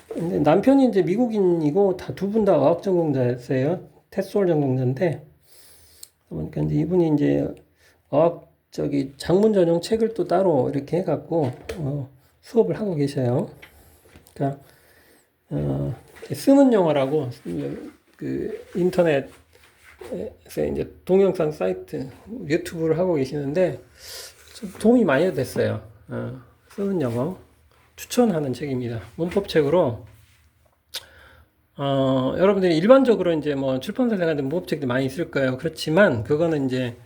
근데 남편이 이제 미국인이고 다 두 분 다 어학 전공자였어요. 테스올 전공자인데 그러니까 이제 이분이 이제 어학 장문 전용 책을 또 따로 이렇게 해갖고 수업을 하고 계셔요. 그러니까 쓰는 영어라고 그 인터넷에 이제 동영상 사이트 유튜브를 하고 계시는데 좀 도움이 많이 됐어요. 쓰는 영어 추천하는 책입니다. 문법책으로 여러분들이 일반적으로 이제 뭐 출판사 생활에 문법책들이 많이 있을 거예요. 그렇지만 그거는 이제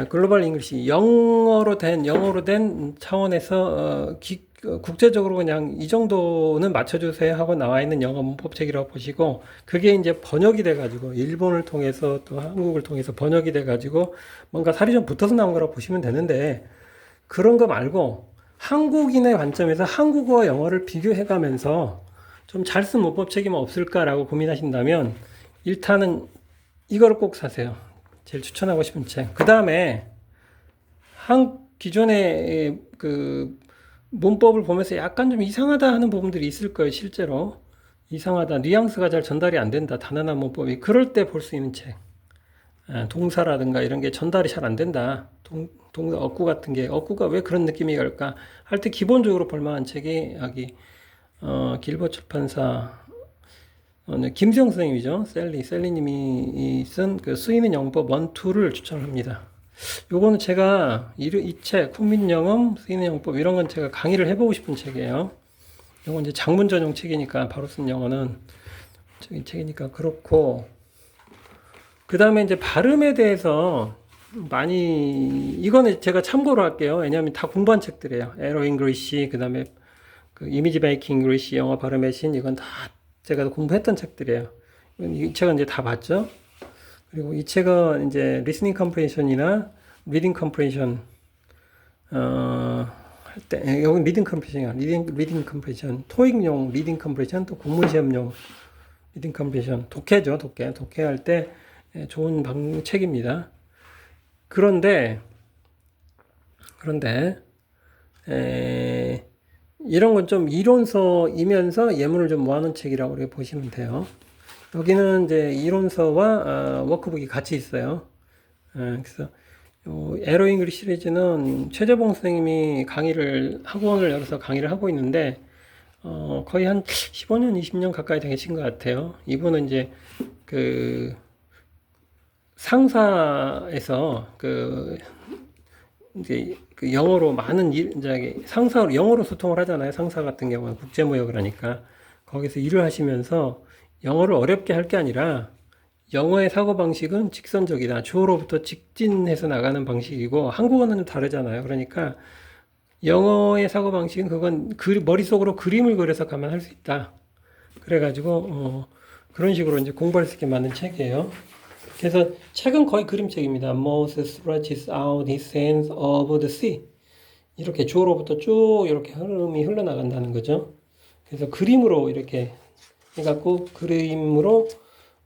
글로벌 잉글리시 영어로 된 차원에서 국제적으로 그냥 이 정도는 맞춰주세요 하고 나와 있는 영어 문법책이라고 보시고 그게 이제 번역이 돼가지고 일본을 통해서 또 한국을 통해서 번역이 돼가지고 뭔가 살이 좀 붙어서 나온 거라고 보시면 되는데 그런 거 말고 한국인의 관점에서 한국어와 영어를 비교해가면서 좀 잘 쓴 문법책이 뭐 없을까라고 고민하신다면 일단은 이거를 꼭 사세요. 제일 추천하고 싶은 책. 그 다음에 기존의 그 문법을 보면서 약간 좀 이상하다 하는 부분들이 있을 거예요. 실제로 이상하다, 뉘앙스가 잘 전달이 안 된다, 단어나 문법이 그럴 때 볼 수 있는 책. 동사라든가 이런 게 전달이 잘 안 된다. 동사 어구 같은 게 어구가 왜 그런 느낌이 갈까 할 때 기본적으로 볼 만한 책이 여기 길버 출판사 김수영 선생님이죠. 셀리님이 쓴 그 쓰이는 영법 1, 2를 추천합니다. 요거는 제가 이 책, 국민영음, 쓰이는 영법 이런 건 제가 강의를 해보고 싶은 책이에요. 요건 이제 장문 전용 책이니까 바로 쓴 영어는 저기 책이니까 그렇고 그 다음에 이제 발음에 대해서 이거는 제가 참고로 할게요. 왜냐하면 다 공부한 책들이에요. 에러 잉글리시, 그 다음에 그 이미지 베이킹 잉글리시, 영어 발음의 신, 이건 다 제가 공부했던 책들이에요. 이 책은 이제 다 봤죠. 그리고 이 책은 이제 리스닝 컴프레션이나 리딩 컴프레션, 할 때, 여기 리딩 컴프레션이야. 리딩 컴프레션, 토익용 리딩 컴프레션, 또 공무시험용 리딩 컴프레션, 독해죠, 독해할 때 좋은 책입니다. 그런데 이런 건 좀 이론서이면서 예문을 좀 모아놓은 책이라고 이렇게 보시면 돼요. 여기는 이제 이론서와 워크북이 같이 있어요. 그래서 에러 잉글리시 시리즈는 최재봉 선생님이 학원을 열어서 강의를 하고 있는데 거의 한 15년, 20년 가까이 되신 것 같아요. 이분은 이제 그 상사에서 이제 그 영어로 이제 상사로 영어로 소통을 하잖아요. 상사 같은 경우는 국제무역을 하니까 거기서 일을 하시면서 영어를 어렵게 할 게 아니라 영어의 사고방식은 직선적이다. 주어로부터 직진해서 나가는 방식이고 한국어는 좀 다르잖아요. 그러니까 영어의 사고방식은 그건 머릿속으로 그림을 그려서 가면 할 수 있다. 그래가지고 그런 식으로 이제 공부할 수 있게 만든 책이에요. 그래서 책은 거의 그림책입니다. Moses stretches out his hands over the sea. 이렇게 주어로부터 쭉 이렇게 흐름이 흘러나간다는 거죠. 그래서 그림으로 이렇게 해갖고 그림으로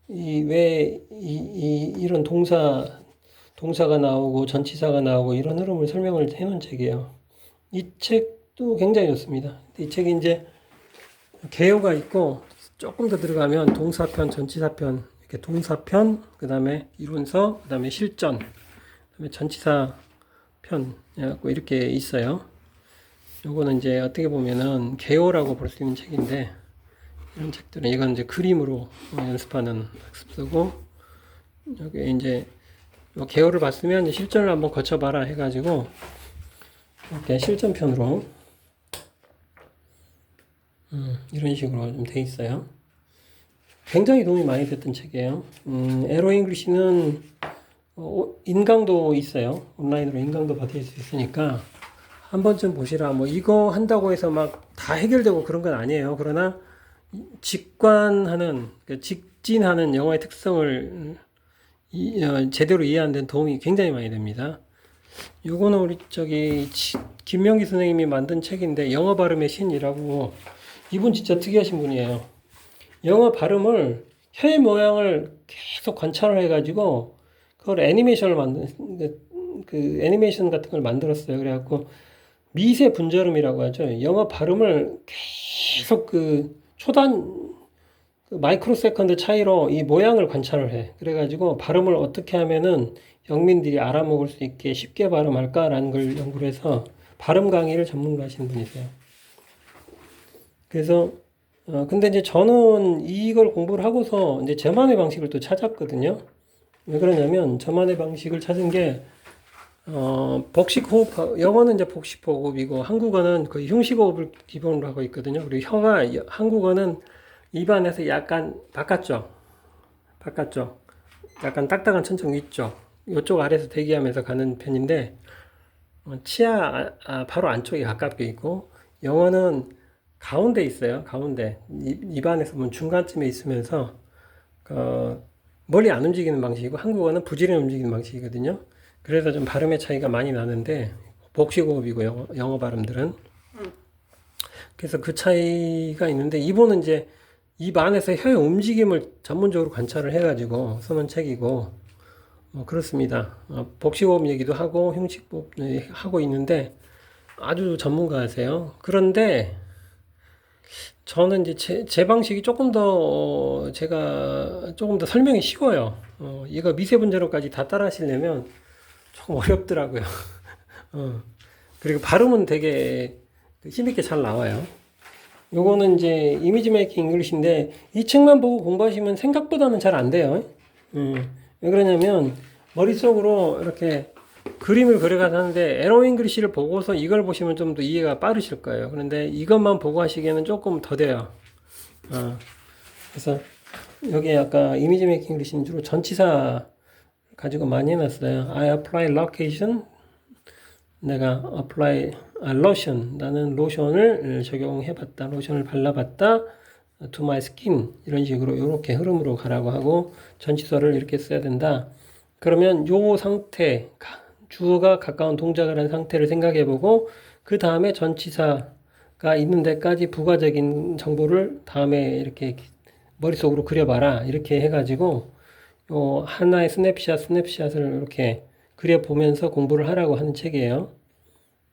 이런 동사가 나오고 전치사가 나오고 이런 흐름을 설명을 해놓은 책이에요. 이 책도 굉장히 좋습니다. 이 책이 이제 개요가 있고 조금 더 들어가면 동사편, 전치사편, 이렇게 동사편, 그 다음에 이론서, 그 다음에 실전, 그 다음에 전치사편, 해갖고 이렇게 있어요. 요거는 이제 어떻게 보면은 개요라고 볼 수 있는 책인데, 이런 책들은 이건 이제 그림으로 연습하는 학습서고, 여기 이제 개요를 봤으면 이제 실전을 한번 거쳐봐라 해가지고, 이렇게 실전편으로, 이런 식으로 좀 돼 있어요. 굉장히 도움이 많이 됐던 책이에요. 에러 잉글리시는 인강도 있어요. 온라인으로 인강도 받을 수 있으니까 한 번쯤 보시라. 뭐 이거 한다고 해서 막 다 해결되고 그런 건 아니에요. 그러나 직진하는 영어의 특성을 제대로 이해하는 데는 도움이 굉장히 많이 됩니다. 요거는 우리 김명기 선생님이 만든 책인데 영어 발음의 신이라고 이분 진짜 특이하신 분이에요. 영어 발음을 혀의 모양을 계속 관찰을 해가지고 그걸 애니메이션을 그 애니메이션 같은 걸 만들었어요. 그래갖고 미세 분절음이라고 하죠. 영어 발음을 계속 그 초단 그 마이크로 세컨드 차이로 이 모양을 관찰을 해. 그래가지고 발음을 어떻게 하면은 영민들이 알아먹을 수 있게 쉽게 발음할까라는 걸 연구를 해서 발음 강의를 전문가 하시는 분이세요. 그래서 근데 이제 저는 이걸 공부를 하고서 이제 저만의 방식을 또 찾았거든요. 왜 그러냐면 저만의 방식을 찾은 게 복식 호흡, 영어는 이제 복식 호흡이고 한국어는 거의 흉식 호흡을 기본으로 하고 있거든요. 그리고 혀가 한국어는 입안에서 약간 바깥쪽, 약간 딱딱한 천청 위쪽, 이쪽 아래에서 대기하면서 가는 편인데 치아 바로 안쪽에 가깝게 있고 영어는 가운데 있어요. 가운데 입안에서 보면 중간쯤에 있으면서 멀리 안 움직이는 방식이고 한국어는 부지런히 움직이는 방식이거든요. 그래서 좀 발음의 차이가 많이 나는데 복식호흡이고 영어 발음들은 그래서 그 차이가 있는데 이분은 이제 입 안에서 혀의 움직임을 전문적으로 관찰을 해가지고 써놓은 책이고 그렇습니다. 복식호흡 얘기도 하고 흉식호흡 하고 있는데 아주 전문가세요. 그런데 저는 이제 제 방식이 조금 더 제가 조금 더 설명이 쉬워요. 이거 미세분자로까지 다 따라 하시려면 조금 어렵더라고요. 그리고 발음은 되게 힘있게 잘 나와요. 요거는 이제 이미지 메이킹 잉글리시인데 이 책만 보고 공부하시면 생각보다는 잘 안 돼요. 왜 그러냐면 머릿속으로 이렇게 그림을 그려가서 하는데 에러 잉글리시를 보고서 이걸 보시면 좀 더 이해가 빠르실 거예요. 그런데 이것만 보고 하시기에는 조금 더뎌요. 그래서 여기 아까 이미지 메이킹 잉글리시는 주로 전치사 가지고 많이 해놨어요. I apply location. 내가 apply lotion. 나는 로션을 적용해봤다. 로션을 발라봤다. to my skin. 이런 식으로 이렇게 흐름으로 가라고 하고 전치사를 이렇게 써야 된다. 그러면 요 상태, 주어가 가까운 동작을 한 상태를 생각해보고 그 다음에 전치사가 있는 데까지 부가적인 정보를 다음에 이렇게 머릿속으로 그려봐라. 이렇게 해가지고 요 하나의 스냅샷을 이렇게 그려보면서 공부를 하라고 하는 책이에요.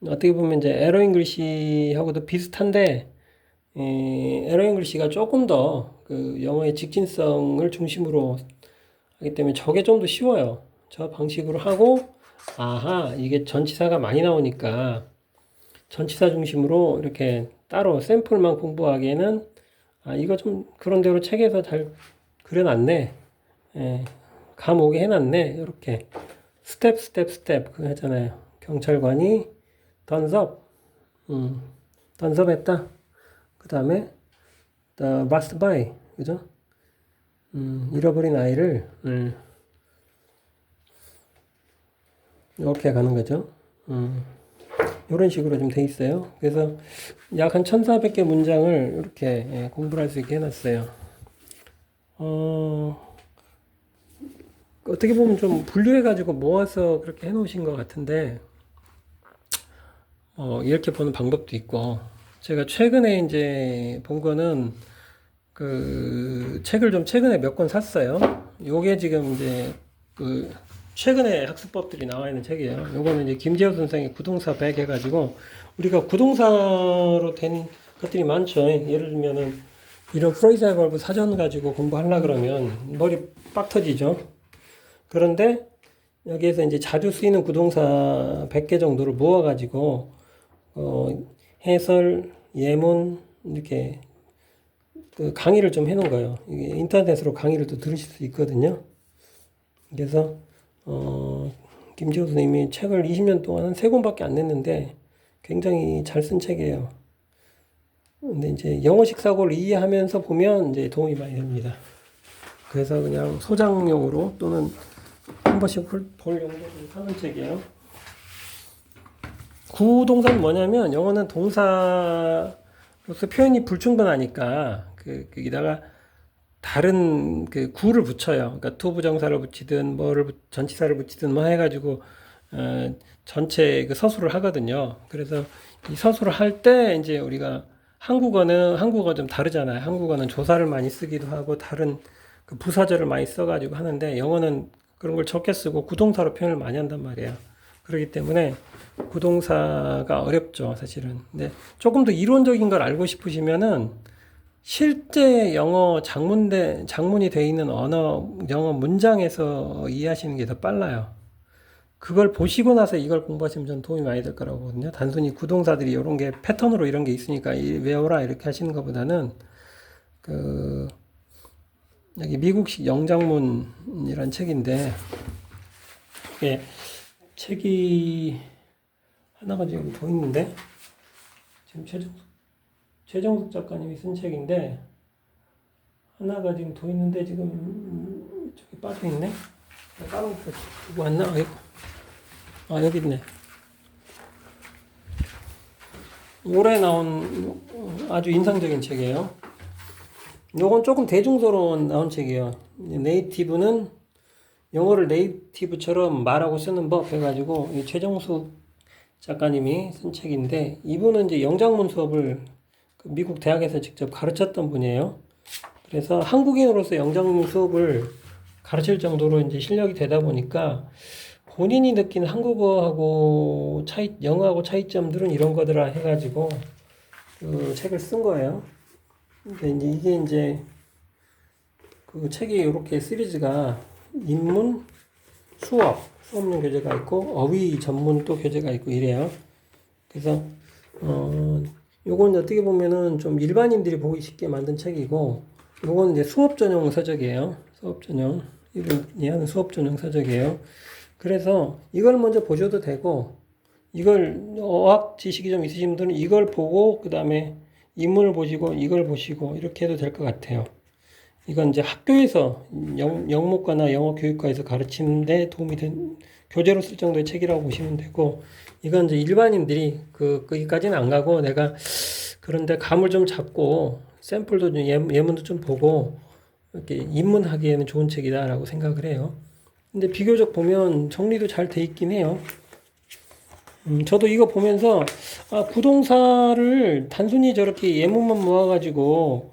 어떻게 보면 이제 에러 잉글리시하고도 비슷한데 에러 잉글리시가 조금 더 그 영어의 직진성을 중심으로 하기 때문에 저게 좀 더 쉬워요. 저 방식으로 하고 아하 이게 전치사가 많이 나오니까 전치사 중심으로 이렇게 따로 샘플만 공부하기에는 이거 좀 그런 대로 책에서 잘 그려놨네. 감 오게 해놨네. 이렇게 스텝 그거 했잖아요. 경찰관이 던섭 던섭했다. 그 다음에 the passed by 그죠? 잃어버린 아이를 이렇게 가는 거죠. 이런 식으로 좀 돼 있어요. 그래서 약 한 1400개 문장을 이렇게 공부를 할 수 있게 해놨어요. 어떻게 보면 좀 분류해가지고 모아서 그렇게 해놓으신 것 같은데, 이렇게 보는 방법도 있고, 제가 최근에 이제 본 거는 그 책을 좀 최근에 몇 권 샀어요. 요게 지금 이제 그 최근에 학습법들이 나와 있는 책이에요. 요거는 이제 김재호 선생의 구동사 100 해가지고 우리가 구동사로 된 것들이 많죠. 예를 들면은 이런 프레이즈얼 벌브 사전 가지고 공부하려 그러면 머리 빡 터지죠. 그런데 여기에서 이제 자주 쓰이는 구동사 100개 정도를 모아가지고 해설, 예문 이렇게 그 강의를 좀 해놓은 거예요. 이게 인터넷으로 강의를 또 들으실 수 있거든요. 그래서 김지호 선생님이 책을 20년 동안 한 3권밖에 안 냈는데 굉장히 잘 쓴 책이에요. 근데 이제 영어식 사고를 이해하면서 보면 이제 도움이 많이 됩니다. 그래서 그냥 소장용으로 또는 한 번씩 볼 용도로 하는 책이에요. 구동사는 뭐냐면 영어는 동사로서 표현이 불충분하니까 거기다가 다른 그 구를 붙여요. 그러니까 to 부정사를 붙이든 전치사를 붙이든 뭐 해가지고 전체 그 서술을 하거든요. 그래서 이 서술을 할 때 이제 우리가 한국어 좀 다르잖아요. 한국어는 조사를 많이 쓰기도 하고 다른 그 부사절을 많이 써가지고 하는데 영어는 그런 걸 적게 쓰고 구동사로 표현을 많이 한단 말이에요. 그렇기 때문에 구동사가 어렵죠, 사실은. 근데 조금 더 이론적인 걸 알고 싶으시면은 실제 영어 장문이 되어 있는 영어 문장에서 이해하시는 게 더 빨라요. 그걸 보시고 나서 이걸 공부하시면 전 도움이 많이 될 거라고 보거든요. 단순히 구동사들이 이런 게 패턴으로 이런 게 있으니까 외워라 이렇게 하시는 것보다는 그 여기 미국식 영장문이란 책인데 이게 책이 하나가 지금 더 있는데 지금 최정숙 작가님이 쓴 책인데 하나가 지금 더 있는데 지금 저기 빠져 있네. 다른 거 두고 왔나? 여기 있네. 올해 나온 아주 인상적인 책이에요. 요건 조금 대중적으로 나온 책이에요. 네이티브는 영어를 네이티브처럼 말하고 쓰는 법 해가지고 최정숙 작가님이 쓴 책인데 이분은 이제 영장문 수업을 미국 대학에서 직접 가르쳤던 분이에요. 그래서 한국인으로서 영장문 수업을 가르칠 정도로 이제 실력이 되다 보니까 본인이 느낀 한국어하고 영어하고 차이점들은 이런 거더라 해가지고 그 책을 쓴 거예요. 그러니까 이게 이제 그 책이 이렇게 시리즈가 인문, 수업용 교재가 있고 어휘 전문 또 교재가 있고 이래요. 그래서 요건 어떻게 보면은 좀 일반인들이 보기 쉽게 만든 책이고 요건 이제 수업 전용 서적이에요. 수업 전용 이분이 하는 수업 전용 서적이에요. 그래서 이걸 먼저 보셔도 되고 이걸 어학 지식이 좀 있으신 분들은 이걸 보고 그 다음에 인문을 보시고 이걸 보시고 이렇게 해도 될 것 같아요. 이건 이제 학교에서 영문과나 영어 교육과에서 가르치는데 도움이 된 교재로 쓸 정도의 책이라고 보시면 되고 이건 이제 일반인들이 거기까지는 안 가고 내가 그런데 감을 좀 잡고 샘플도 좀 예문도 좀 보고 이렇게 입문하기에는 좋은 책이다라고 생각을 해요. 근데 비교적 보면 정리도 잘 돼 있긴 해요. 저도 이거 보면서 구동사를 단순히 저렇게 예문만 모아가지고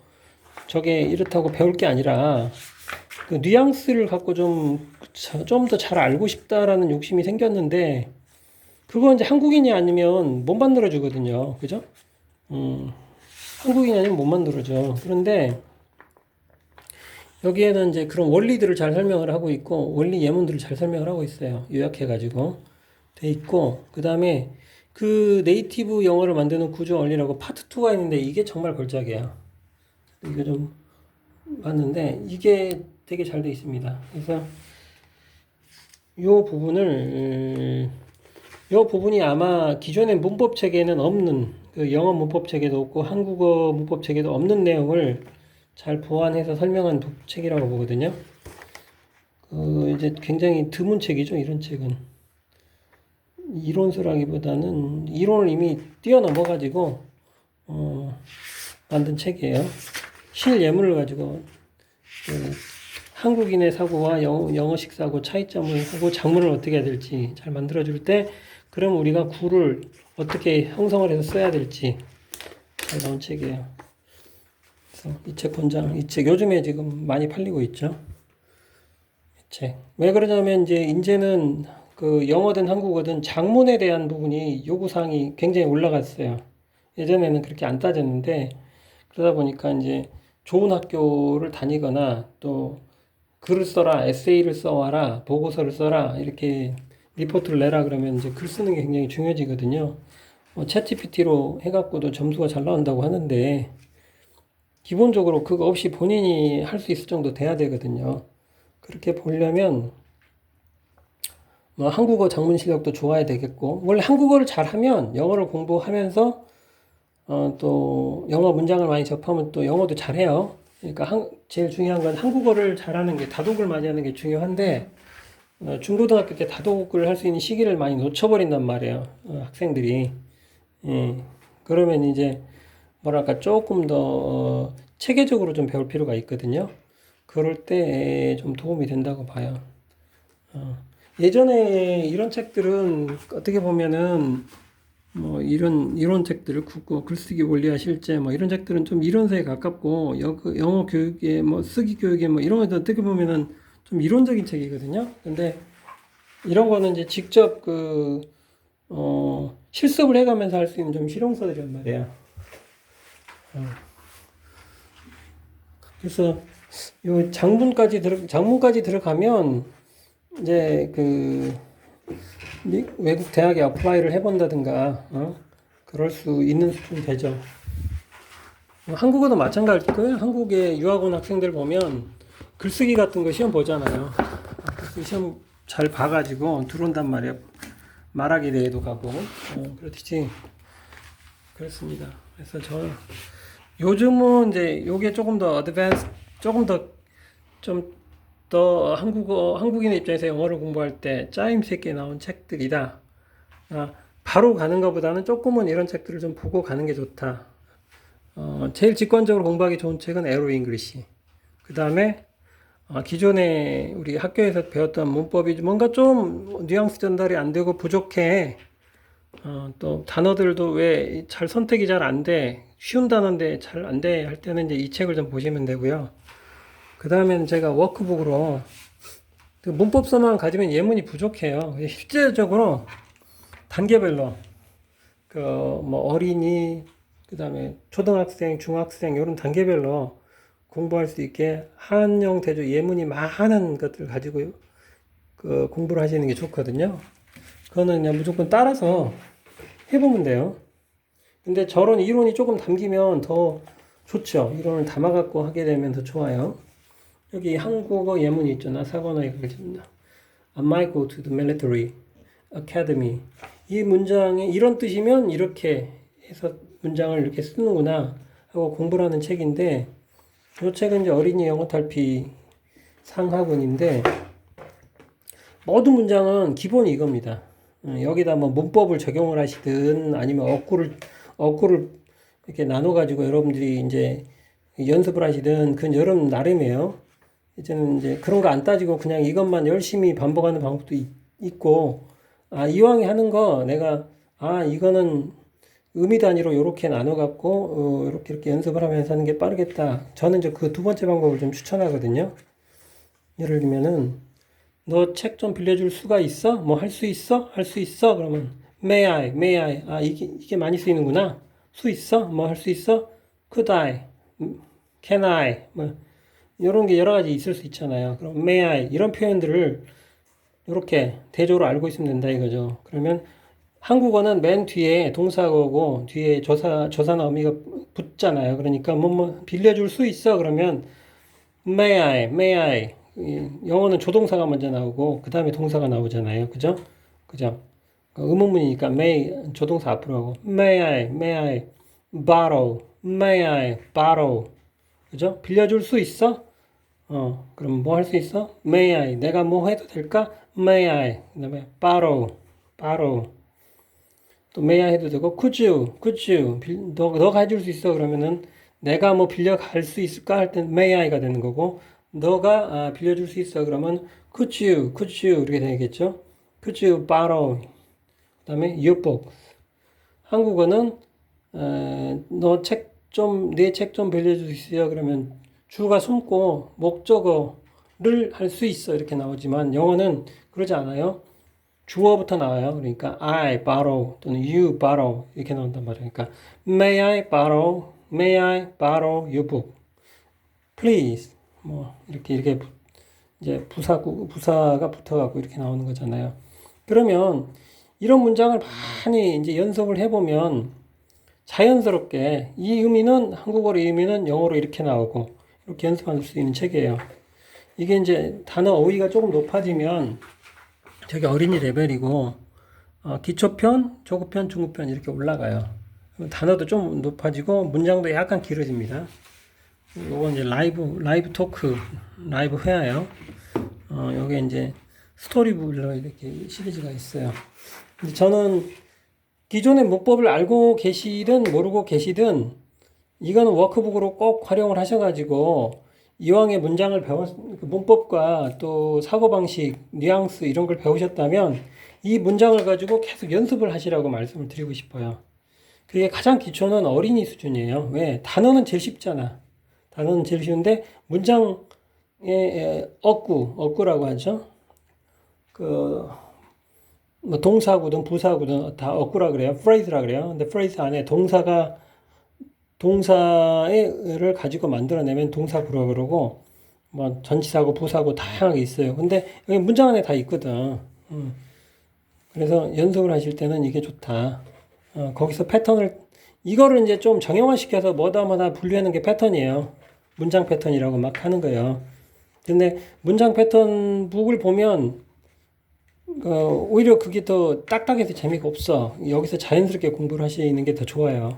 저게 이렇다고 배울 게 아니라 그 뉘앙스를 갖고 좀 더 잘 알고 싶다라는 욕심이 생겼는데 그거 이제 한국인이 아니면 못 만들어 주거든요. 그죠? 한국인이 아니면 못 만들어줘. 그런데 여기에는 이제 그런 원리들을 잘 설명을 하고 있고 원리 예문들을 잘 설명을 하고 있어요. 요약해가지고 돼 있고 그 다음에 그 네이티브 영어를 만드는 구조 원리라고 파트 2가 있는데 이게 정말 걸작이야. 이거 좀 봤는데 이게 되게 잘 돼 있습니다. 그래서 요 부분이 아마 기존의 문법 체계에는 없는 그 영어 문법 체계도 없고 한국어 문법 체계도 없는 내용을 잘 보완해서 설명한 책이라고 보거든요. 이제 굉장히 드문 책이죠, 이런 책은. 이론서라기보다는 이론을 이미 뛰어넘어가지고, 만든 책이에요. 실예문을 가지고, 한국인의 사고와 영어식 사고 차이점을 하고 작문을 어떻게 해야 될지 잘 만들어줄 때, 그럼 우리가 구를 어떻게 형성을 해서 써야 될지 잘 나온 책이에요. 이 책 권장, 이 책 요즘에 지금 많이 팔리고 있죠. 이 책. 왜 그러냐면 이제는 그 영어든 한국어든 작문에 대한 부분이 요구사항이 굉장히 올라갔어요. 예전에는 그렇게 안 따졌는데 그러다 보니까 이제 좋은 학교를 다니거나 또 글을 써라, 에세이를 써와라, 보고서를 써라 이렇게 리포트를 내라 그러면 이제 글 쓰는 게 굉장히 중요해지거든요. 챗GPT로 해갖고도 점수가 잘 나온다고 하는데 기본적으로 그거 없이 본인이 할 수 있을 정도 돼야 되거든요. 그렇게 보려면 뭐 한국어 작문 실력도 좋아야 되겠고 원래 한국어를 잘하면 영어를 공부하면서 또 영어 문장을 많이 접하면 또 영어도 잘해요. 그러니까 제일 중요한 건 한국어를 잘하는 게 다독을 많이 하는 게 중요한데 중고등학교 때 다독을 할 수 있는 시기를 많이 놓쳐버린단 말이에요. 학생들이. 그러면 이제 뭐랄까 조금 더 체계적으로 좀 배울 필요가 있거든요. 그럴 때 좀 도움이 된다고 봐요. 예전에 이런 책들은 어떻게 보면은 뭐 이런 책들 글쓰기 원리와 실제 뭐 이런 책들은 좀 이론서에 가깝고 영어 교육에 뭐 쓰기 교육에 뭐 이런 것도 어떻게 보면은 좀 이론적인 책이거든요. 근데 이런 거는 이제 직접 실습을 해가면서 할 수 있는 좀 실용서들이란 말이에요. 그래서 요 장문까지 들어가면 이제 외국 대학에 어플라이를 해본다든가, 그럴 수 있는 수준이 되죠. 한국어도 마찬가지고요. 한국의 유학원 학생들 보면 글쓰기 같은 거 시험 보잖아요. 그래서 시험 잘 봐가지고 들어온단 말이에요. 말하기 대회도 가고, 그렇듯이 그렇습니다. 그래서 요즘은 이제 요게 조금 더 어드밴스, 조금 더 한국인의 입장에서 영어를 공부할 때 짜임새 있게 나온 책들이다. 바로 가는 것보다는 조금은 이런 책들을 좀 보고 가는 게 좋다. 제일 직관적으로 공부하기 좋은 책은 에로 잉글리시. 그 다음에 기존에 우리 학교에서 배웠던 문법이 뭔가 좀 뉘앙스 전달이 안 되고 부족해. 또 단어들도 왜 잘 선택이 잘 안 돼. 쉬운 단어인데 잘 안 돼. 할 때는 이제 이 책을 좀 보시면 되고요. 그 다음에는 제가 워크북으로 문법서만 가지면 예문이 부족해요. 실제적으로 단계별로 뭐 어린이, 그 다음에 초등학생, 중학생 이런 단계별로 공부할 수 있게 한영 대조 예문이 많은 것들 가지고 공부를 하시는 게 좋거든요. 그거는 그냥 무조건 따라서 해보면 돼요. 근데 저런 이론이 조금 담기면 더 좋죠. 이론을 담아갖고 하게 되면 더 좋아요. 여기 한국어 예문이 있잖아. 사관학에 가르칩니다. I might go to the military academy. 이 문장에 이런 뜻이면 이렇게 해서 문장을 이렇게 쓰는구나 하고 공부를 하는 책인데, 이 책은 이제 어린이 영어 탈피 상하군인데, 모든 문장은 기본이 이겁니다. 여기다 뭐 문법을 적용을 하시든 아니면 어구를 이렇게 나눠가지고 여러분들이 이제 연습을 하시든 그건 여러분 나름이에요. 이제는 이제 그런 거 안 따지고 그냥 이것만 열심히 반복하는 방법도 있고, 이왕에 하는 거 내가, 이거는 의미 단위로 이렇게 나눠갖고, 이렇게 연습을 하면서 하는 게 빠르겠다. 저는 이제 그 두 번째 방법을 좀 추천하거든요. 예를 들면은, 너 책 좀 빌려줄 수가 있어? 뭐 할 수 있어? 할 수 있어? 그러면, may I. 이게 많이 쓰이는구나. 수 있어? 뭐 할 수 있어? could I? can I? 뭐, 이런 게 여러 가지 있을 수 있잖아요. 그럼 may I? 이런 표현들을 이렇게 대조로 알고 있으면 된다 이거죠. 그러면 한국어는 맨 뒤에 동사가 오고 뒤에 조사나 의미가 붙잖아요. 그러니까 뭐 빌려줄 수 있어 그러면 may I. 영어는 조동사가 먼저 나오고 그 다음에 동사가 나오잖아요. 그죠? 의문문이니까 may 조동사 앞으로 하고 may I borrow. 그죠? 빌려줄 수 있어? 그럼 뭐 할 수 있어? may I. 내가 뭐 해도 될까? may I. 그 다음에 borrow. 또 may I 해도 되고 could you 너가 해줄 수 있어 그러면은 내가 뭐 빌려갈 수 있을까 할 땐 may I가 되는 거고, 너가 빌려줄 수 있어 그러면 could you 이렇게 되겠죠. could you borrow. 그 다음에 your book. 한국어는 너 내 책 좀 빌려줄 수 있어요 그러면 주가 숨고 목적어를 할 수 있어 이렇게 나오지만, 영어는 그러지 않아요. 주어부터 나와요. 그러니까 I borrow 또는 you borrow 이렇게 나온단 말이에요. 그러니까 may I borrow your book please. 뭐 이렇게 이제 부사가 붙어갖고 이렇게 나오는 거잖아요. 그러면 이런 문장을 많이 이제 연습을 해보면 자연스럽게 이 의미는 한국어로 의미는 영어로 이렇게 나오고 이렇게 연습할 수 있는 책이에요. 이게 이제 단어 어휘가 조금 높아지면 저기 어린이 레벨이고, 기초편, 조급편, 중급편 이렇게 올라가요. 단어도 좀 높아지고 문장도 약간 길어집니다. 요거 이제 라이브 토크, 라이브 회화요. 요게 이제 스토리북으로 이렇게 시리즈가 있어요. 근데 저는 기존의 문법을 알고 계시든 모르고 계시든 이거는 워크북으로 꼭 활용을 하셔가지고 이왕의 문장을 문법과 또 사고방식, 뉘앙스 이런 걸 배우셨다면 이 문장을 가지고 계속 연습을 하시라고 말씀을 드리고 싶어요. 그게 가장 기초는 어린이 수준이에요. 왜? 단어는 제일 쉽잖아. 단어는 제일 쉬운데 문장 어구라고 하죠. 그, 뭐 동사구든 부사구든 다 어구라 그래요. phrase라 그래요. 근데 phrase 안에 동사를 가지고 만들어내면 동사구라 그러고, 뭐 전치사고 부사고 다양하게 있어요. 근데 여기 문장 안에 다 있거든. 그래서 연습을 하실 때는 이게 좋다. 거기서 이거를 이제 좀 정형화시켜서 뭐다 분류하는 게 패턴이에요. 문장 패턴이라고 막 하는 거예요. 근데 문장 패턴 북을 보면 오히려 그게 더 딱딱해서 재미가 없어. 여기서 자연스럽게 공부를 하시는 게 더 좋아요.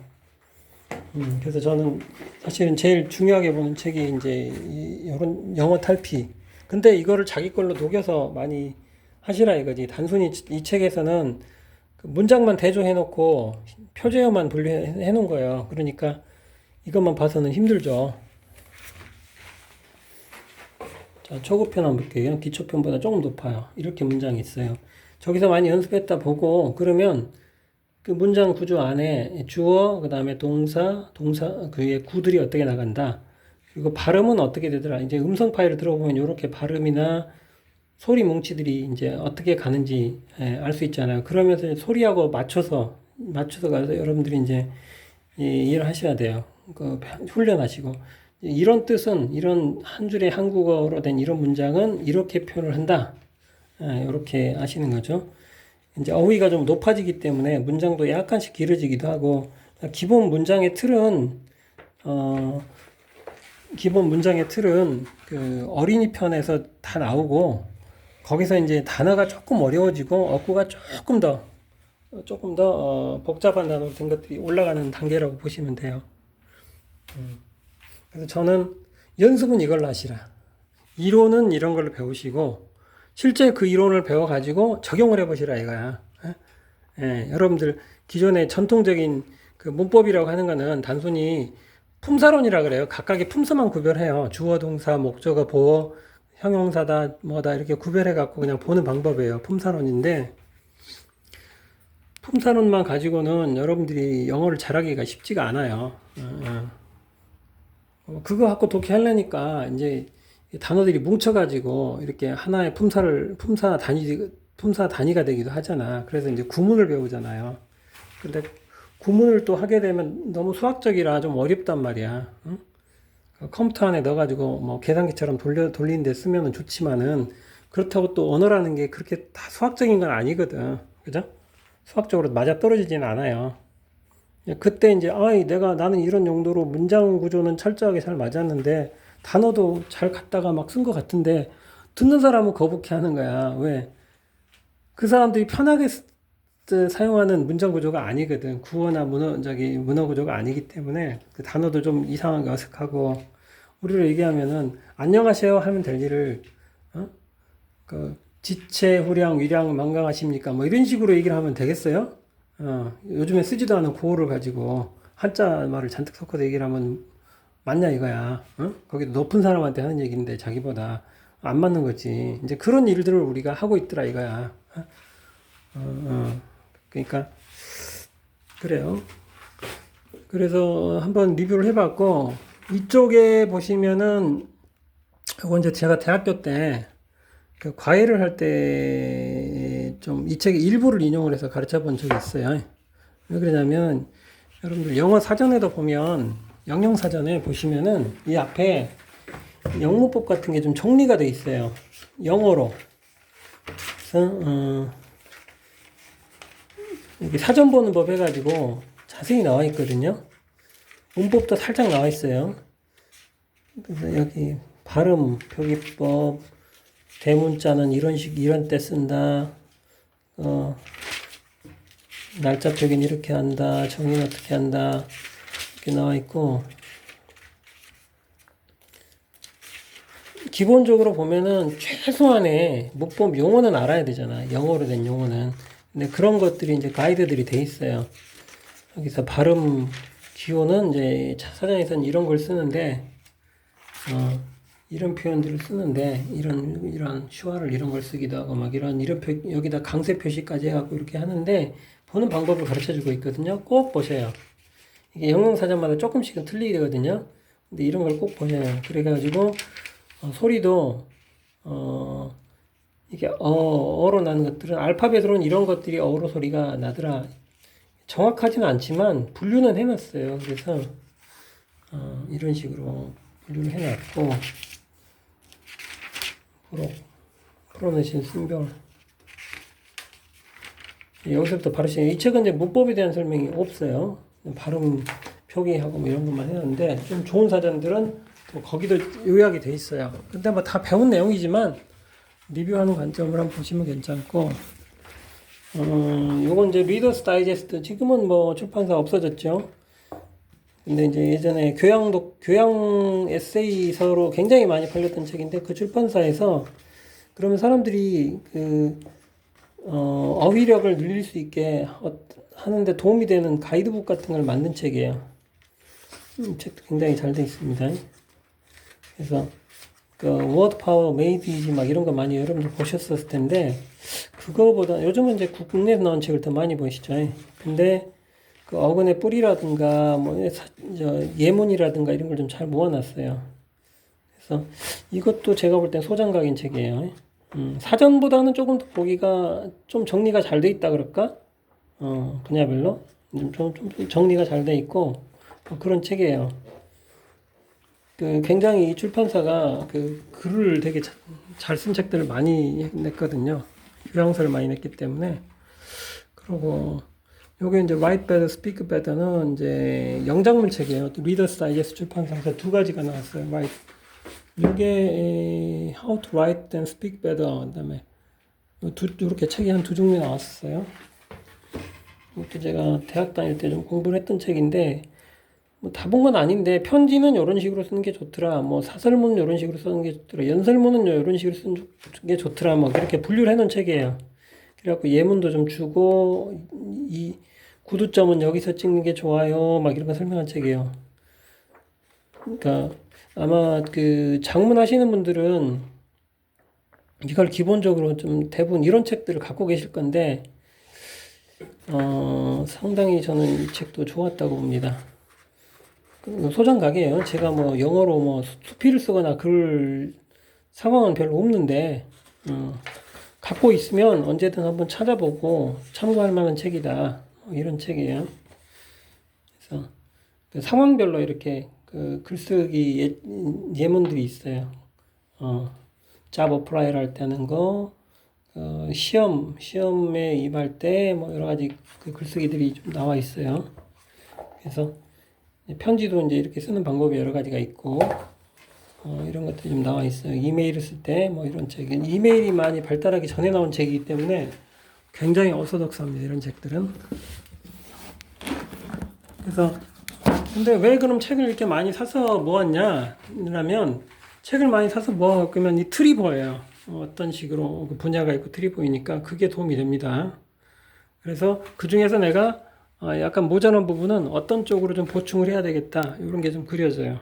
그래서 저는 사실은 제일 중요하게 보는 책이 이제 이런 영어 탈피. 근데 이거를 자기 걸로 녹여서 많이 하시라 이거지. 단순히 이 책에서는 그 문장만 대조해놓고 표제어만 분류해 놓은 거예요. 그러니까 이것만 봐서는 힘들죠. 자, 초급편 한번 볼게요. 기초편보다 조금 높아요. 이렇게 문장이 있어요. 저기서 많이 연습했다 보고 그러면 그 문장 구조 안에 주어, 그 다음에 동사, 그의 구들이 어떻게 나간다. 그리고 발음은 어떻게 되더라. 이제 음성 파일을 들어보면 이렇게 발음이나 소리 뭉치들이 이제 어떻게 가는지 알 수 있잖아요. 그러면서 소리하고 맞춰서 가서 여러분들이 이제 이해를 하셔야 돼요. 훈련하시고. 이런 뜻은, 이런 한 줄의 한국어로 된 이런 문장은 이렇게 표현을 한다. 이렇게 아시는 거죠. 이제 어휘가 좀 높아지기 때문에 문장도 약간씩 길어지기도 하고, 기본 문장의 틀은, 그 어린이 편에서 다 나오고, 거기서 이제 단어가 조금 어려워지고, 어구가 조금 더 복잡한 단어로 된 것들이 올라가는 단계라고 보시면 돼요. 그래서 저는 연습은 이걸로 하시라. 이론은 이런 걸로 배우시고, 실제 그 이론을 배워가지고 적용을 해보시라 이거야. 여러분들 기존의 전통적인 그 문법이라고 하는 거는 단순히 품사론이라 그래요. 각각의 품사만 구별해요. 주어, 동사, 목적어, 보어, 형용사다, 뭐다 이렇게 구별해갖고 그냥 보는 방법이에요. 품사론인데 품사론만 가지고는 여러분들이 영어를 잘하기가 쉽지가 않아요. 그거 갖고 독해하려니까 이제 단어들이 뭉쳐가지고 이렇게 하나의 품사 단위가 되기도 하잖아. 그래서 이제 구문을 배우잖아요. 근데 구문을 또 하게 되면 너무 수학적이라 좀 어렵단 말이야. 응? 컴퓨터 안에 넣어가지고 뭐 계산기처럼 돌리는데 쓰면은 좋지만은 그렇다고 또 언어라는 게 그렇게 다 수학적인 건 아니거든. 그죠? 수학적으로 맞아 떨어지지는 않아요. 그때 이제 나는 이런 용도로 문장 구조는 철저하게 잘 맞았는데 단어도 잘 갖다가 막 쓴 것 같은데 듣는 사람은 거북해 하는 거야. 왜? 그 사람들이 편하게 사용하는 문장 구조가 아니거든. 구어나 문어 구조가 아니기 때문에 그 단어도 좀 이상하게 어색하고 우리로 얘기하면은 안녕하세요 하면 될 일을 지체, 후량, 위량, 만강하십니까? 뭐 이런 식으로 얘기를 하면 되겠어요? 요즘에 쓰지도 않은 구어를 가지고 한자 말을 잔뜩 섞어서 얘기를 하면 맞냐 이거야. 거기도 높은 사람한테 하는 얘기인데 자기보다 안 맞는 거지. 이제 그런 일들을 우리가 하고 있더라 이거야. 그러니까 그래요. 그래서 한번 리뷰를 해봤고 이쪽에 보시면은 이거 이제 제가 대학교 때 그 과외를 할 때 좀 이 책의 일부를 인용을 해서 가르쳐 본 적이 있어요. 왜 그러냐면 여러분들 영어 사전에도 보면 영영사전에 보시면은 이 앞에 영문법 같은 게 좀 정리가 돼 있어요. 영어로. 그래서 여기 사전 보는 법 해가지고 자세히 나와 있거든요. 문법도 살짝 나와 있어요. 그래서 여기 발음, 표기법, 대문자는 이런 때 쓴다. 날짜 표기는 이렇게 한다. 정의는 어떻게 한다. 이렇게 나와 있고 기본적으로 보면은 최소한의 문법 용어는 알아야 되잖아. 영어로 된 용어는. 근데 그런 것들이 이제 가이드들이 돼 있어요. 여기서 발음 기호는 이제 사전에서는 이런 걸 쓰는데 이런 표현들을 쓰는데 이런 슈화를 이런 걸 쓰기도 하고 막 여기다 강세 표시까지 해갖고 이렇게 하는데 보는 방법을 가르쳐 주고 있거든요. 꼭 보세요. 이게 영어사전마다 조금씩은 틀리게 되거든요. 근데 이런 걸 꼭 보세요. 그래가지고 소리도 이게 어로 나는 것들은 알파벳으로는 이런 것들이 어로 소리가 나더라. 정확하지는 않지만 분류는 해놨어요. 그래서 이런 식으로 분류를 해놨고 프로네신 심별 여기서부터 바로 시작. 이 책은 이제 문법에 대한 설명이 없어요. 발음 표기하고 뭐 이런 것만 해놨는데 좀 좋은 사전들은 또 거기도 요약이 돼 있어요. 근데 뭐 다 배운 내용이지만 리뷰하는 관점을 한번 보시면 괜찮고 요건 이제 리더스 다이제스트 지금은 뭐 출판사 없어졌죠. 근데 이제 예전에 교양 에세이서로 굉장히 많이 팔렸던 책인데 그 출판사에서 그러면 사람들이 어휘력을 늘릴 수 있게 하는데 도움이 되는 가이드북 같은 걸 만든 책이에요. 책도 굉장히 잘 돼 있습니다. 그래서 워드 파워 메이드이지 막 이런 거 많이 여러분들 보셨었을 텐데 그거보다 요즘은 이제 국내에서 나온 책을 더 많이 보시죠. 근데 그 어근의 뿌리라든가 뭐 예문이라든가 이런 걸 좀 잘 모아놨어요. 그래서 이것도 제가 볼 땐 소장각인 책이에요. 사전보다는 조금 더 보기가 좀 정리가 잘 돼 있다 그럴까? 분야별로 좀 정리가 잘 돼 있고 그런 책이에요. 굉장히 이 출판사가 글을 되게 잘 쓴 책들을 많이 냈거든요. 교양서를 많이 냈기 때문에. 그리고 요게 이제 Write Better, Speak Better는 이제 영작문 책이에요. 리더스 다이제스트 출판사에서 두 가지가 나왔어요. 요게 How to Write and Speak Better. 그다음에 이렇게 책이 한 두 종류 나왔어요. 이것도 제가 대학 다닐 때 좀 공부를 했던 책인데 뭐 다 본 건 아닌데 편지는 이런 식으로 쓰는 게 좋더라. 뭐 사설문은 이런 식으로 쓰는 게 좋더라. 연설문은 이런 식으로 쓰는 게 좋더라. 뭐 그렇게 분류를 해놓은 책이에요. 그래갖고 예문도 좀 주고 이 구두점은 여기서 찍는 게 좋아요. 막 이런 거 설명한 책이에요. 그러니까 아마 장문 하시는 분들은 이걸 기본적으로 좀 대부분 이런 책들을 갖고 계실 건데 상당히 저는 이 책도 좋았다고 봅니다. 소장각이에요. 제가 뭐 영어로 뭐 수필을 쓰거나 그럴 상황은 별로 없는데 갖고 있으면 언제든 한번 찾아보고 참고할 만한 책이다. 이런 책이에요. 그래서 상황별로 이렇게 글쓰기 예문들이 있어요. 잡 어플라이를 할 때 하는 거, 시험에 임할 때 뭐 여러 가지 글쓰기들이 좀 나와 있어요. 그래서 편지도 이제 이렇게 쓰는 방법이 여러 가지가 있고, 이런 것들이 좀 나와 있어요. 이메일을 쓸 때 뭐 이런 책. 이메일이 많이 발달하기 전에 나온 책이기 때문에 굉장히 어소덕스합니다. 이런 책들은. 그래서 근데 왜 그럼 책을 이렇게 많이 사서 모았냐? 라면 책을 많이 사서 모으면 이 틀이 보여요. 어떤 식으로 분야가 있고 틀이 보이니까 그게 도움이 됩니다. 그래서 그 중에서 내가 약간 모자란 부분은 어떤 쪽으로 좀 보충을 해야 되겠다. 이런 게 좀 그려져요.